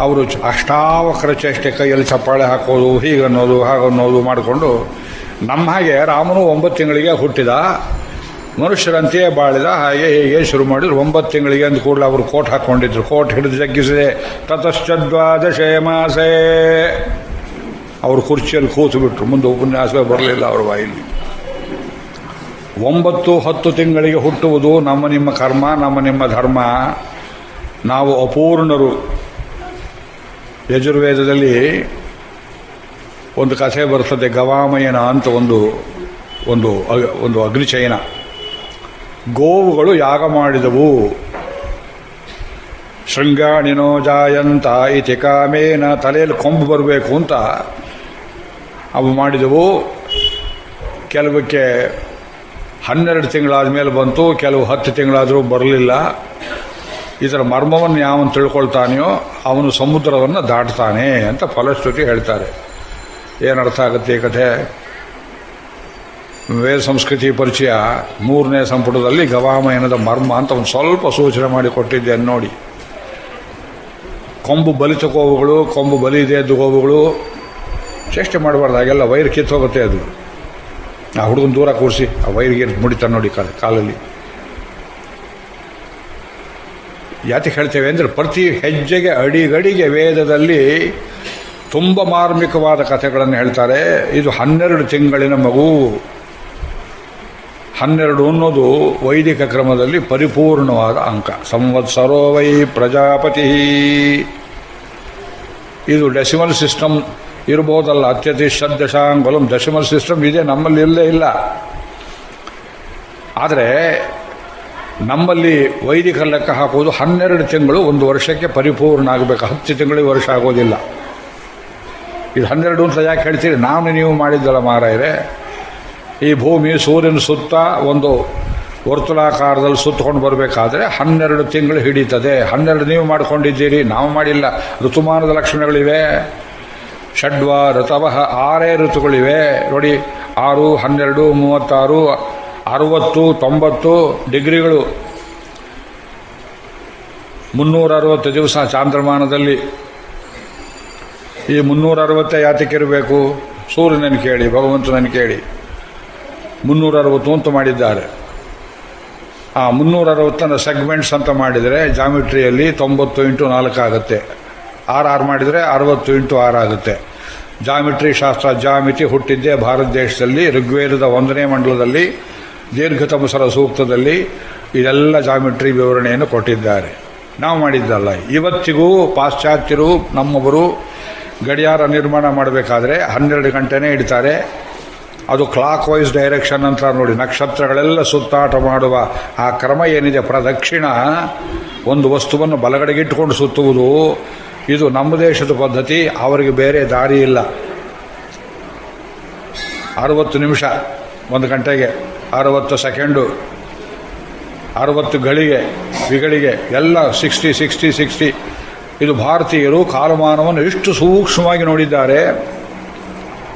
ಅವರು ಅಷ್ಟಾವಕ್ರ ಚೇಷ್ಟೆ, ಕೈಯಲ್ಲಿ ಚಪ್ಪಾಳೆ ಹಾಕೋದು, ಹೀಗನ್ನೋದು ಹಾಗನ್ನೋದು ಮಾಡಿಕೊಂಡು, ನಮ್ಮ ಹಾಗೆ ರಾಮನು 9 ತಿಂಗಳಿಗೆ ಹುಟ್ಟಿದ, ಮನುಷ್ಯರಂತೆಯೇ ಬಾಳಿದ, ಹಾಗೆ ಹೀಗೆ ಶುರು ಮಾಡಿದ್ರು. 9 ತಿಂಗಳಿಗೆ ಅಂದ ಕೂಡಲೇ ಅವರು ಕೋಟ್ ಹಾಕ್ಕೊಂಡಿದ್ರು. ಕೋಟ್ ಹಿಡಿದು ಜಗ್ಗಿಸಿದೆ. ತತಶ್ಚ 12 ಮಾಸೇ. ಅವರು ಕುರ್ಚಿಯಲ್ಲಿ ಕೂತು ಬಿಟ್ರು. ಮುಂದೆ ಉಪನ್ಯಾಸವೇ ಬರಲಿಲ್ಲ ಅವರ ಬಾಯಲ್ಲಿ. 9-10 ತಿಂಗಳಿಗೆ ಹುಟ್ಟುವುದು ನಮ್ಮ ನಿಮ್ಮ ಕರ್ಮ, ನಮ್ಮ ನಿಮ್ಮ ಧರ್ಮ. ನಾವು ಅಪೂರ್ಣರು. ಯಜುರ್ವೇದದಲ್ಲಿ ಒಂದು ಕಥೆ ಬರ್ತದೆ. ಗವಾಮಯನ ಅಂತ ಒಂದು ಒಂದು ಅಗ್ನಿಚಯನ. ಗೋವುಗಳು ಯಾಗ ಮಾಡಿದವು. ಶೃಂಗಾಣಿನೋ ಜಾಯಂತ ಇತಿ ಕಾಮೇನ, ತಲೆಯಲ್ಲಿ ಕೊಂಬು ಬರಬೇಕು ಅಂತ ಅವು ಮಾಡಿದವು. ಕೆಲವಕ್ಕೆ 12 ತಿಂಗಳಾದ ಮೇಲೆ ಬಂತು, ಕೆಲವು 10 ತಿಂಗಳಾದರೂ ಬರಲಿಲ್ಲ. ಇದರ ಮರ್ಮವನ್ನು ಯಾವನು ತಿಳ್ಕೊಳ್ತಾನೆಯೋ ಅವನು ಸಮುದ್ರವನ್ನು ದಾಟ್ತಾನೆ ಅಂತ ಫಲಶ್ರುತಿ ಹೇಳ್ತಾರೆ. ಏನರ್ಥ ಆಗುತ್ತೆ ಈ ಕಥೆ? ವೇದ ಸಂಸ್ಕೃತಿ ಪರಿಚಯ 3ನೇ ಸಂಪುಟದಲ್ಲಿ ಗವಾಮಯನದ ಮರ್ಮ ಅಂತ ಒಂದು ಸ್ವಲ್ಪ ಸೂಚನೆ ಮಾಡಿ ಕೊಟ್ಟಿದ್ದೇನೆ ನೋಡಿ. ಕೊಂಬು ಬಲಿತ ಗೋವುಗಳು, ಕೊಂಬು ಬಲಿದೆ ಗೋವುಗಳು ಚೇಷ್ಟೆ ಮಾಡಬಾರ್ದು. ಹಾಗೆಲ್ಲ ವೈರ್ ಕಿತ್ತೋಗುತ್ತೆ. ಅದು ಆ ಹುಡುಗನ ದೂರ ಕೂರಿಸಿ ಆ ವೈರ್ಗೆ ಮುಡಿತಾನೆ ನೋಡಿ ಕಾಲಲ್ಲಿ. ಯಾತಕ್ಕೆ ಹೇಳ್ತೇವೆ ಅಂದರೆ ಪ್ರತಿ ಹೆಜ್ಜೆಗೆ ಅಡಿಗಡಿಗೆ ವೇದದಲ್ಲಿ ತುಂಬ ಮಾರ್ಮಿಕವಾದ ಕಥೆಗಳನ್ನು ಹೇಳ್ತಾರೆ. ಇದು 12 ತಿಂಗಳಿನ ಮಗು. 12 ಅನ್ನೋದು ವೈದಿಕ ಕ್ರಮದಲ್ಲಿ ಪರಿಪೂರ್ಣವಾದ ಅಂಕ. ಸಂವತ್ಸರೋ ವೈ ಪ್ರಜಾಪತಿ. ಇದು ಡೆಸಿಮಲ್ ಸಿಸ್ಟಮ್ ಇರ್ಬೋದಲ್ಲ. ಅತ್ಯತಿಷ್ಠ ದಶಾಂಗುಲಂ ಡೆಸಿಮಲ್ ಸಿಸ್ಟಮ್ ಇದೆ, ನಮ್ಮಲ್ಲಿ ಇಲ್ಲೇ ಇಲ್ಲ. ಆದರೆ ನಮ್ಮಲ್ಲಿ ವೈದಿಕ ಲೆಕ್ಕ ಹಾಕೋದು 12 ತಿಂಗಳು ಒಂದು ವರ್ಷಕ್ಕೆ ಪರಿಪೂರ್ಣ ಆಗಬೇಕು. 10 ತಿಂಗಳಿಗೆ ವರ್ಷ ಆಗೋದಿಲ್ಲ. ಇದು 12 ಅಂತ ಯಾಕೆ ಹೇಳ್ತೀರಿ? ನೀವು ಮಾಡಿದ್ದಲ್ಲ ಮಾರಾಯರೆ. ಈ ಭೂಮಿ ಸೂರ್ಯನ ಸುತ್ತ ಒಂದು ವರ್ತುಲಾಕಾರದಲ್ಲಿ ಸುತ್ತಕೊಂಡು ಬರಬೇಕಾದ್ರೆ 12 ತಿಂಗಳು ಹಿಡಿತದೆ. 12 ನೀವು ಮಾಡ್ಕೊಂಡಿದ್ದೀರಿ, ನಾವು ಮಾಡಿಲ್ಲ. ಋತುಮಾನದ ಲಕ್ಷಣಗಳಿವೆ. ಷಡ್ವ ಋತವಃ 6 ಋತುಗಳಿವೆ ನೋಡಿ. 6, 12, 36, 60, 90 ಡಿಗ್ರಿಗಳು. 360 ದಿವಸ ಚಾಂದ್ರಮಾನದಲ್ಲಿ. ಈ 360 ಯಾತಕ್ಕಿರಬೇಕು? ಸೂರ್ಯನನ್ನು ಕೇಳಿ, ಭಗವಂತನನ್ನು ಕೇಳಿ. 360 ಅಂತ ಮಾಡಿದ್ದಾರೆ. ಆ 360 ಸೆಗ್ಮೆಂಟ್ಸ್ ಅಂತ ಮಾಡಿದರೆ ಜಾಮಿಟ್ರಿಯಲ್ಲಿ 90 × 4 ಆಗುತ್ತೆ. 6 ಮಾಡಿದರೆ 60 × 6 ಆಗುತ್ತೆ. ಜಾಮಿಟ್ರಿ ಶಾಸ್ತ್ರ, ಜಾಮಿತಿ ಹುಟ್ಟಿದ್ದೇ ಭಾರತ ದೇಶದಲ್ಲಿ. ಋಗ್ವೇದದ 1ನೇ ಮಂಡಲದಲ್ಲಿ ದೀರ್ಘತಮಸರ ಸೂಕ್ತದಲ್ಲಿ ಇದೆಲ್ಲ ಜಾಮಿಟ್ರಿ ವಿವರಣೆಯನ್ನು ಕೊಟ್ಟಿದ್ದಾರೆ. ನಾವು ಮಾಡಿದ್ದಲ್ಲ. ಇವತ್ತಿಗೂ ಪಾಶ್ಚಾತ್ಯರು ನಮ್ಮೊಬ್ಬರು ಗಡಿಯಾರ ನಿರ್ಮಾಣ ಮಾಡಬೇಕಾದ್ರೆ 12 ಗಂಟೆನೇ ಇಡ್ತಾರೆ. ಅದು ಕ್ಲಾಕ್ ವೈಸ್ ಡೈರೆಕ್ಷನ್ ಅಂತ ನೋಡಿ. ನಕ್ಷತ್ರಗಳೆಲ್ಲ ಸುತ್ತಾಟ ಮಾಡುವ ಆ ಕ್ರಮ ಏನಿದೆ, ಪ್ರದಕ್ಷಿಣ, ಒಂದು ವಸ್ತುವನ್ನು ಬಲಗಡೆಗೆ ಇಟ್ಟುಕೊಂಡು ಸುತ್ತುವುದು, ಇದು ನಮ್ಮ ದೇಶದ ಪದ್ಧತಿ. ಅವರಿಗೆ ಬೇರೆ ದಾರಿ ಇಲ್ಲ. 60 ನಿಮಿಷ 1 ಗಂಟೆಗೆ, 60 ಸೆಕೆಂಡು, 60 ವಿಗಳಿಗೆ ಎಲ್ಲ 60. ಇದು ಭಾರತೀಯರು ಕಾಲಮಾನವನ್ನು ಇಷ್ಟು ಸೂಕ್ಷ್ಮವಾಗಿ ನೋಡಿದ್ದಾರೆ.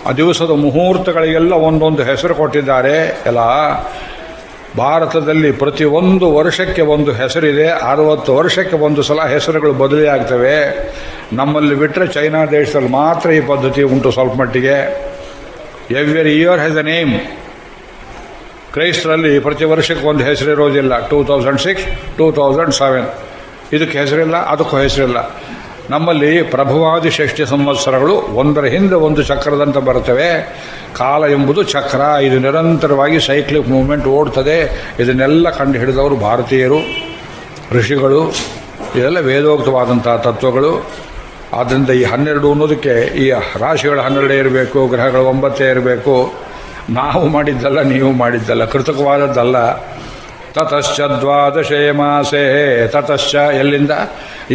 ಆ ದಿವಸದ ಮುಹೂರ್ತಗಳಿಗೆಲ್ಲ ಒಂದೊಂದು ಹೆಸರು ಕೊಟ್ಟಿದ್ದಾರೆ. ಎಲ್ಲ ಭಾರತದಲ್ಲಿ ಪ್ರತಿಯೊಂದು ವರ್ಷಕ್ಕೆ ಒಂದು ಹೆಸರಿದೆ. 60 ವರ್ಷಕ್ಕೆ ಒಂದು ಸಲ ಹೆಸರುಗಳು ಬದಲಿಯಾಗ್ತವೆ. ನಮ್ಮಲ್ಲಿ ಬಿಟ್ಟರೆ ಚೈನಾ ದೇಶದಲ್ಲಿ ಮಾತ್ರ ಈ ಪದ್ಧತಿ ಉಂಟು ಸ್ವಲ್ಪ ಮಟ್ಟಿಗೆ. Every year has a name. ಕ್ರೈಸ್ತರಲ್ಲಿ ಪ್ರತಿ ವರ್ಷಕ್ಕೆ ಒಂದು ಹೆಸರಿರೋದಿಲ್ಲ. 2006, 2007 ಇದಕ್ಕೆ ಹೆಸರಿಲ್ಲ, ಅದಕ್ಕೂ ಹೆಸರಿಲ್ಲ. ನಮ್ಮಲ್ಲಿ ಪ್ರಭವಾದಿ ಷಷ್ಠಿ ಸಂವತ್ಸರಗಳು ಒಂದರ ಹಿಂದೆ ಒಂದು ಚಕ್ರದಂತೆ ಬರ್ತವೆ. ಕಾಲ ಎಂಬುದು ಚಕ್ರ. ಇದು ನಿರಂತರವಾಗಿ ಸೈಕ್ಲಿಕ್ ಮೂವ್ಮೆಂಟ್ ಓಡ್ತದೆ. ಇದನ್ನೆಲ್ಲ ಕಂಡು ಹಿಡಿದವರು ಭಾರತೀಯರು, ಋಷಿಗಳು. ಇದೆಲ್ಲ ವೇದೋಕ್ತವಾದಂಥ ತತ್ವಗಳು. ಆದ್ದರಿಂದ ಈ 12 ಅನ್ನೋದಕ್ಕೆ ಈ ರಾಶಿಗಳು 12 ಇರಬೇಕು, ಗ್ರಹಗಳು 9 ಇರಬೇಕು. ನಾವು ಮಾಡಿದ್ದಲ್ಲ, ನೀವು ಮಾಡಿದ್ದಲ್ಲ, ಕೃತಕವಾದದ್ದಲ್ಲ. ತತಶ್ಚ 12 ಮಾಸೇ. ತತಶ್ಚ ಎಲ್ಲಿಂದ?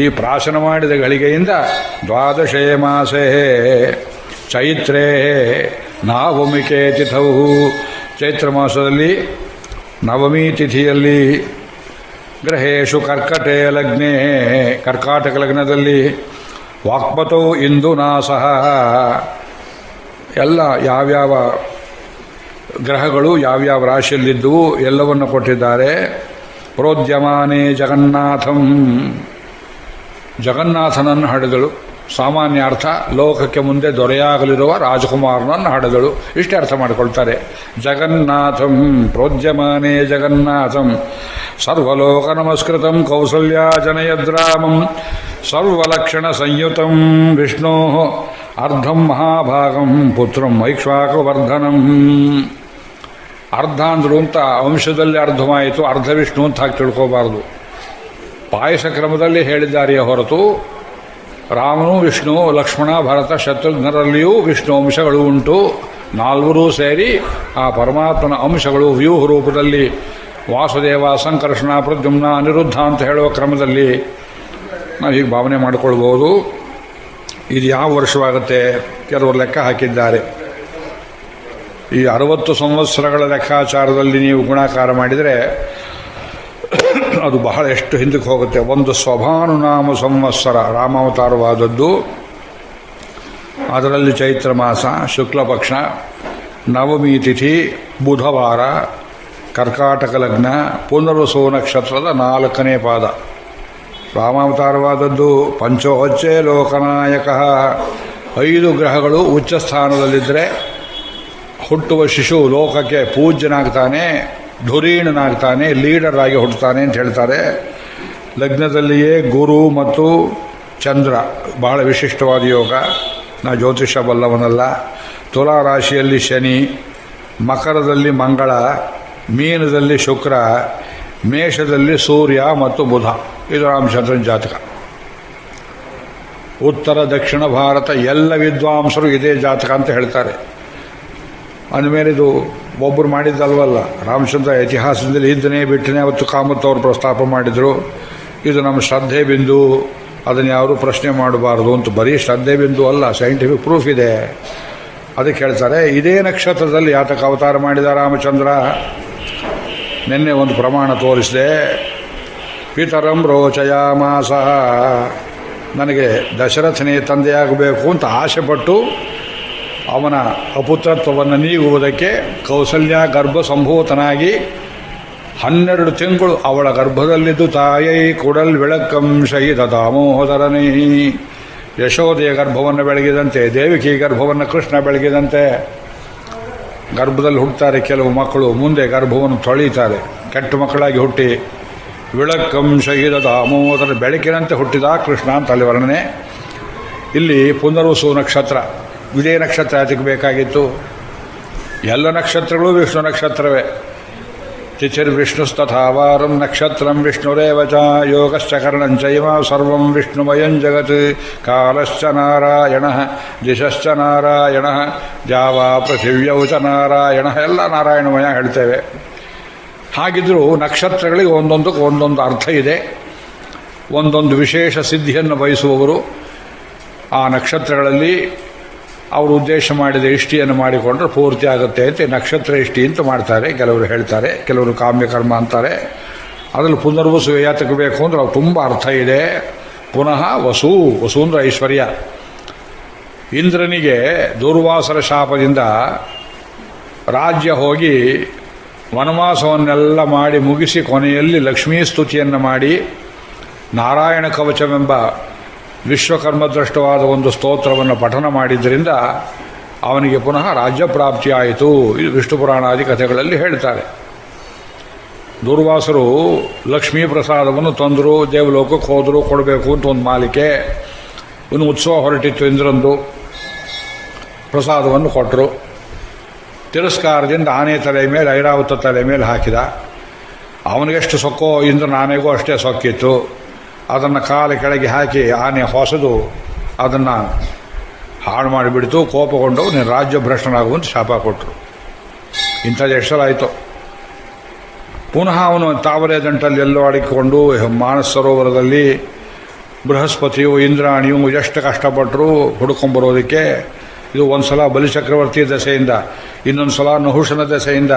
ಈ ಪ್ರಾಶನ ಮಾಡಿದ ಗಳಿಗೆಯಿಂದ 12 ಮಾಸೇ ಚೈತ್ರೇ ನವಮಿಕೆ ತಿಥೌ. ಚೈತ್ರ ಮಾಸದಲ್ಲಿ ನವಮಿ ತಿಥಿಯಲ್ಲಿ ಗ್ರಹೇಶು ಕರ್ಕಟೆ ಲಗ್ನೆ, ಕರ್ಕಾಟಕ ಲಗ್ನದಲ್ಲಿ ವಾಕ್ಪತೌ ಇಂದು ನಾಸಃ. ಎಲ್ಲ ಯಾವ್ಯಾವ ಗ್ರಹಗಳು ಯಾವ್ಯಾವ ರಾಶಿಯಲ್ಲಿದ್ದವು ಎಲ್ಲವನ್ನು ಕೊಟ್ಟಿದ್ದಾರೆ. ಪ್ರೋದ್ಯಮಾನೇ ಜಗನ್ನಾಥಂ. ಜಗನ್ನಾಥನನ್ನು ಹಡೆದಳು. ಸಾಮಾನ್ಯ ಅರ್ಥ ಲೋಕಕ್ಕೆ ಮುಂದೆ ದೊರೆಯಾಗಲಿರುವ ರಾಜಕುಮಾರನನ್ನು ಹಡೆದಳು. ಇಷ್ಟೇ ಅರ್ಥ ಮಾಡಿಕೊಳ್ತಾರೆ. ಜಗನ್ನಾಥಂ ಪ್ರೋದ್ಯಮಾನೇ ಜಗನ್ನಾಥಂ ಸರ್ವಲೋಕ ನಮಸ್ಕೃತಂ ಕೌಸಲ್ಯಾ ಜನಯದ್ರಾಮಂ ಸರ್ವಲಕ್ಷಣ ಸಂಯುತಂ ವಿಷ್ಣೋ ಅರ್ಧಂ ಮಹಾಭಾಗಂ ಪುತ್ರಂ ಐಕ್ಷ್ವಾಕವರ್ಧನಂ. ಅರ್ಧ ಅಂದ್ರು ಅಂತ ವಂಶದಲ್ಲಿ ಅರ್ಧವಾಯಿತು, ಅರ್ಧ ವಿಷ್ಣು ಅಂತ ಹಾಕಿ ತಿಳ್ಕೋಬಾರ್ದು. ಪಾಯಸ ಕ್ರಮದಲ್ಲಿ ಹೇಳಿದ್ದಾರೆಯೇ ಹೊರತು ರಾಮನು ವಿಷ್ಣು, ಲಕ್ಷ್ಮಣ, ಭರತ, ಶತ್ರುಘ್ನರಲ್ಲಿಯೂ ವಿಷ್ಣು ಅಂಶಗಳು ಉಂಟು. ನಾಲ್ವರೂ ಸೇರಿ ಆ ಪರಮಾತ್ಮನ ಅಂಶಗಳು ವ್ಯೂಹ ರೂಪದಲ್ಲಿ ವಾಸುದೇವ, ಸಂಕರ್ಷಣ, ಪ್ರದ್ಯುಮ್ನ, ಅನಿರುದ್ಧ ಅಂತ ಹೇಳುವ ಕ್ರಮದಲ್ಲಿ ನಾವು ಹೀಗೆ ಭಾವನೆ ಮಾಡಿಕೊಳ್ಬೋದು. ಇದು ಯಾವ ವರ್ಷವಾಗುತ್ತೆ? ಕೆಲವರು ಲೆಕ್ಕ ಹಾಕಿದ್ದಾರೆ. ಈ 60 ಸಂವತ್ಸರಗಳ ಲೆಕ್ಕಾಚಾರದಲ್ಲಿ ನೀವು ಗುಣಾಕಾರ ಮಾಡಿದರೆ ಅದು ಬಹಳ ಎಷ್ಟು ಹಿಂದಕ್ಕೆ ಹೋಗುತ್ತೆ. ಒಂದು ಸ್ವಭಾನುನಾಮ ಸಂವತ್ಸರ ರಾಮಾವತಾರವಾದದ್ದು, ಅದರಲ್ಲಿ ಚೈತ್ರ ಮಾಸ, ಶುಕ್ಲ ಪಕ್ಷ, ನವಮಿ ತಿಥಿ, ಬುಧವಾರ, ಕರ್ಕಾಟಕ ಲಗ್ನ, ಪುನರ್ವಸು ನಕ್ಷತ್ರದ 4ನೇ ಪಾದ. ರಾಮಾವತಾರವಾದದ್ದು ಪಂಚೋಚ್ಚೆ ಲೋಕನಾಯಕ. 5 ಗ್ರಹಗಳು ಉಚ್ಚ ಸ್ಥಾನದಲ್ಲಿದ್ದರೆ ಹುಟ್ಟುವ ಶಿಶು ಲೋಕಕ್ಕೆ ಪೂಜ್ಯನಾಗ್ತಾನೆ, ಧುರೀಣನಾಗ್ತಾನೆ, ಲೀಡರ್ ಆಗಿ ಹುಟ್ಟುತ್ತಾನೆ ಅಂತ ಹೇಳ್ತಾರೆ. ಲಗ್ನದಲ್ಲಿಯೇ ಗುರು ಮತ್ತು ಚಂದ್ರ ಬಹಳ ವಿಶಿಷ್ಟವಾದ ಯೋಗ. ನಾ ಜ್ಯೋತಿಷ ಬಲ್ಲವನಲ್ಲ. ತುಲಾ ರಾಶಿಯಲ್ಲಿ ಶನಿ, ಮಕರದಲ್ಲಿ ಮಂಗಳ, ಮೀನದಲ್ಲಿ ಶುಕ್ರ, ಮೇಷದಲ್ಲಿ ಸೂರ್ಯ ಮತ್ತು ಬುಧ. ಇದು ರಾಮಚಂದ್ರನ ಜಾತಕ. ಉತ್ತರ ದಕ್ಷಿಣ ಭಾರತ ಎಲ್ಲ ವಿದ್ವಾಂಸರು ಇದೇ ಜಾತಕ ಅಂತ ಹೇಳ್ತಾರೆ. ಅಂದಮೇಲೆ ಇದು ಒಬ್ಬರು ಮಾಡಿದ್ದಲ್ವಲ್ಲ. ರಾಮಚಂದ್ರ ಇತಿಹಾಸದಲ್ಲಿ ಇದ್ದನೇ ಬಿಟ್ಟನೇ ಅವತ್ತು ಕಾಮತ್ ಅವರು ಪ್ರಸ್ತಾಪ ಮಾಡಿದರು. ಇದು ನಮ್ಮ ಶ್ರದ್ಧೆ ಬಿಂದು, ಅದನ್ನು ಯಾರೂ ಪ್ರಶ್ನೆ ಮಾಡಬಾರ್ದು ಅಂತ. ಬರೀ ಶ್ರದ್ಧೆ ಬಿಂದು ಅಲ್ಲ, ಸೈಂಟಿಫಿಕ್ ಪ್ರೂಫ್ ಇದೆ. ಅದಕ್ಕೆ ಹೇಳ್ತಾರೆ ಇದೇ ನಕ್ಷತ್ರದಲ್ಲಿ ಯಾತಕ ಅವತಾರ ಮಾಡಿದ ರಾಮಚಂದ್ರ. ನಿನ್ನೆ ಒಂದು ಪ್ರಮಾಣ ತೋರಿಸಿದೆ. ಪಿತರಂ ರೋಚಯಾಮಾಸ, ನನಗೆ ದಶರಥನೇ ತಂದೆಯಾಗಬೇಕು ಅಂತ ಆಸೆಪಟ್ಟು ಅವನ ಅಪುತ್ರತ್ವವನ್ನು ನೀಗುವುದಕ್ಕೆ ಕೌಸಲ್ಯ ಗರ್ಭ ಸಂಭೂತನಾಗಿ 12 ತಿಂಗಳು ಅವಳ ಗರ್ಭದಲ್ಲಿದ್ದು ತಾಯೈ ಕುಡಲ್ ಬೆಳಕಂ ಶಹೀದ ದಾಮೋದರನೇ. ಯಶೋದೆಯ ಗರ್ಭವನ್ನು ಬೆಳಗಿದಂತೆ, ದೇವಿಕಿ ಗರ್ಭವನ್ನು ಕೃಷ್ಣ ಬೆಳಗಿದಂತೆ ಗರ್ಭದಲ್ಲಿ ಹುಟ್ಟುತ್ತಾರೆ ಕೆಲವು ಮಕ್ಕಳು. ಮುಂದೆ ಗರ್ಭವನ್ನು ತೊಳೀತಾರೆ, ಕೆಟ್ಟ ಮಕ್ಕಳಾಗಿ ಹುಟ್ಟಿ. ವಿಳಕ್ಕಂ ಶಹೀದ ದಾಮೋದರ, ಬೆಳಕಿನಂತೆ ಹುಟ್ಟಿದ ಕೃಷ್ಣ ಅಂತ ಅಲ್ಲಿ ವರ್ಣನೆ. ಇಲ್ಲಿ ಪುನರ್ವಸು ನಕ್ಷತ್ರ. ಇದೇ ನಕ್ಷತ್ರ ಅದಕ್ಕೆ ಬೇಕಾಗಿತ್ತು. ಎಲ್ಲ ನಕ್ಷತ್ರಗಳು ವಿಷ್ಣು ನಕ್ಷತ್ರವೇ. ತಿಥಿರ್ವಿಷ್ಣುಸ್ತಥಾವಾರಂ ನಕ್ಷತ್ರಂ ವಿಷ್ಣುರೇವ ಚ ಯೋಗಶ್ಚ ಕರ್ಣಂಚೈವ ಸರ್ವಂ ವಿಷ್ಣುಮಯಂ ಜಗತ್. ಕಾಲಶ್ಚ ನಾರಾಯಣ, ದಿಶಶ್ಚ ನಾರಾಯಣ, ಜಾವಾ ಪೃಥಿವ್ಯೌ ಚ ನಾರಾಯಣ. ಎಲ್ಲ ನಾರಾಯಣಮಯ ಹೇಳ್ತೇವೆ. ಹಾಗಿದ್ರೂ ನಕ್ಷತ್ರಗಳಿಗೆ ಒಂದೊಂದಕ್ಕೆ ಒಂದೊಂದು ಅರ್ಥ ಇದೆ. ಒಂದೊಂದು ವಿಶೇಷ ಸಿದ್ಧಿಯನ್ನು ಬಯಸುವವರು ಆ ನಕ್ಷತ್ರಗಳಲ್ಲಿ ಅವರು ಉದ್ದೇಶ ಮಾಡಿದ ಇಷ್ಟಿಯನ್ನು ಮಾಡಿಕೊಂಡ್ರೆ ಪೂರ್ತಿ ಆಗುತ್ತೆ ಅಂತ ನಕ್ಷತ್ರ ಇಷ್ಟಿ ಅಂತ ಮಾಡ್ತಾರೆ. ಕೆಲವರು ಹೇಳ್ತಾರೆ, ಕೆಲವರು ಕಾಮ್ಯಕರ್ಮ ಅಂತಾರೆ. ಅದರಲ್ಲಿ ಪುನರ್ವಸು ಯಾತಕ್ಕೆ ಬೇಕು ಅಂದ್ರೆ ಅವ್ರು ತುಂಬ ಅರ್ಥ ಇದೆ. ಪುನಃ ವಸು, ವಸು ಅಂದ್ರೆ ಐಶ್ವರ್ಯ. ಇಂದ್ರನಿಗೆ ದುರ್ವಾಸರ ಶಾಪದಿಂದ ರಾಜ್ಯ ಹೋಗಿ ವನವಾಸವನ್ನೆಲ್ಲ ಮಾಡಿ ಮುಗಿಸಿ ಕೊನೆಯಲ್ಲಿ ಲಕ್ಷ್ಮೀ ಸ್ತುತಿಯನ್ನು ಮಾಡಿ ನಾರಾಯಣ ಕವಚವೆಂಬ ವಿಶ್ವಕರ್ಮದೃಷ್ಟವಾದ ಒಂದು ಸ್ತೋತ್ರವನ್ನು ಪಠನ ಮಾಡಿದ್ದರಿಂದ ಅವನಿಗೆ ಪುನಃ ರಾಜ್ಯ ಪ್ರಾಪ್ತಿಯಾಯಿತು. ಇದು ವಿಷ್ಣು ಪುರಾಣಾದಿ ಕಥೆಗಳಲ್ಲಿ ಹೇಳ್ತಾರೆ. ದುರ್ವಾಸರು ಲಕ್ಷ್ಮೀ ಪ್ರಸಾದವನ್ನು ತಂದರು, ದೇವಲೋಕಕ್ಕೆ ಹೋದರು, ಕೊಡಬೇಕು ಅಂತ ಒಂದು ಮಾಲಿಕೆ. ಒಂದು ಉತ್ಸವ ಹೊರಟಿತ್ತು ಇಂದ್ರಂದು. ಪ್ರಸಾದವನ್ನು ಕೊಟ್ಟರು. ತಿರಸ್ಕಾರದಿಂದ ಆನೆ ತಲೆ ಮೇಲೆ, ಐರಾವತ ತಲೆ ಮೇಲೆ ಹಾಕಿದ. ಅವನಿಗೆಷ್ಟು ಸೊಕ್ಕೋ ಇಂದ್ರನ ಆನೆಗೂ ಅಷ್ಟೇ ಸೊಕ್ಕಿತ್ತು. ಅದನ್ನು ಕಾಲು ಕೆಳಗೆ ಹಾಕಿ ಆನೆ ಹೊಸದು ಅದನ್ನು ಹಾಳು ಮಾಡಿಬಿಡ್ತು. ಕೋಪಗೊಂಡು ನೀನು ರಾಜ್ಯ ಭ್ರಷ್ಟನಾಗುವಂತ ಶಾಪ ಕೊಟ್ಟರು. ಇಂಥದ್ದು ಎಷ್ಟು ಸಲ ಆಯಿತು. ಪುನಃ ಅವನು ತಾವರೆ ದಂಟಲ್ಲಿ ಎಲ್ಲೋ ಅಡಗಿಕೊಂಡು ಮಾನಸ ಸರೋವರದಲ್ಲಿ ಬೃಹಸ್ಪತಿಯು ಇಂದ್ರಾಣಿಯು ಎಷ್ಟು ಕಷ್ಟಪಟ್ಟರು ಹುಡ್ಕೊಂಬರೋದಕ್ಕೆ. ಇದು ಒಂದು ಸಲ ಬಲಿಚಕ್ರವರ್ತಿ ದೆಸೆಯಿಂದ, ಇನ್ನೊಂದು ಸಲ ನಹುಷನ ದೆಸೆಯಿಂದ,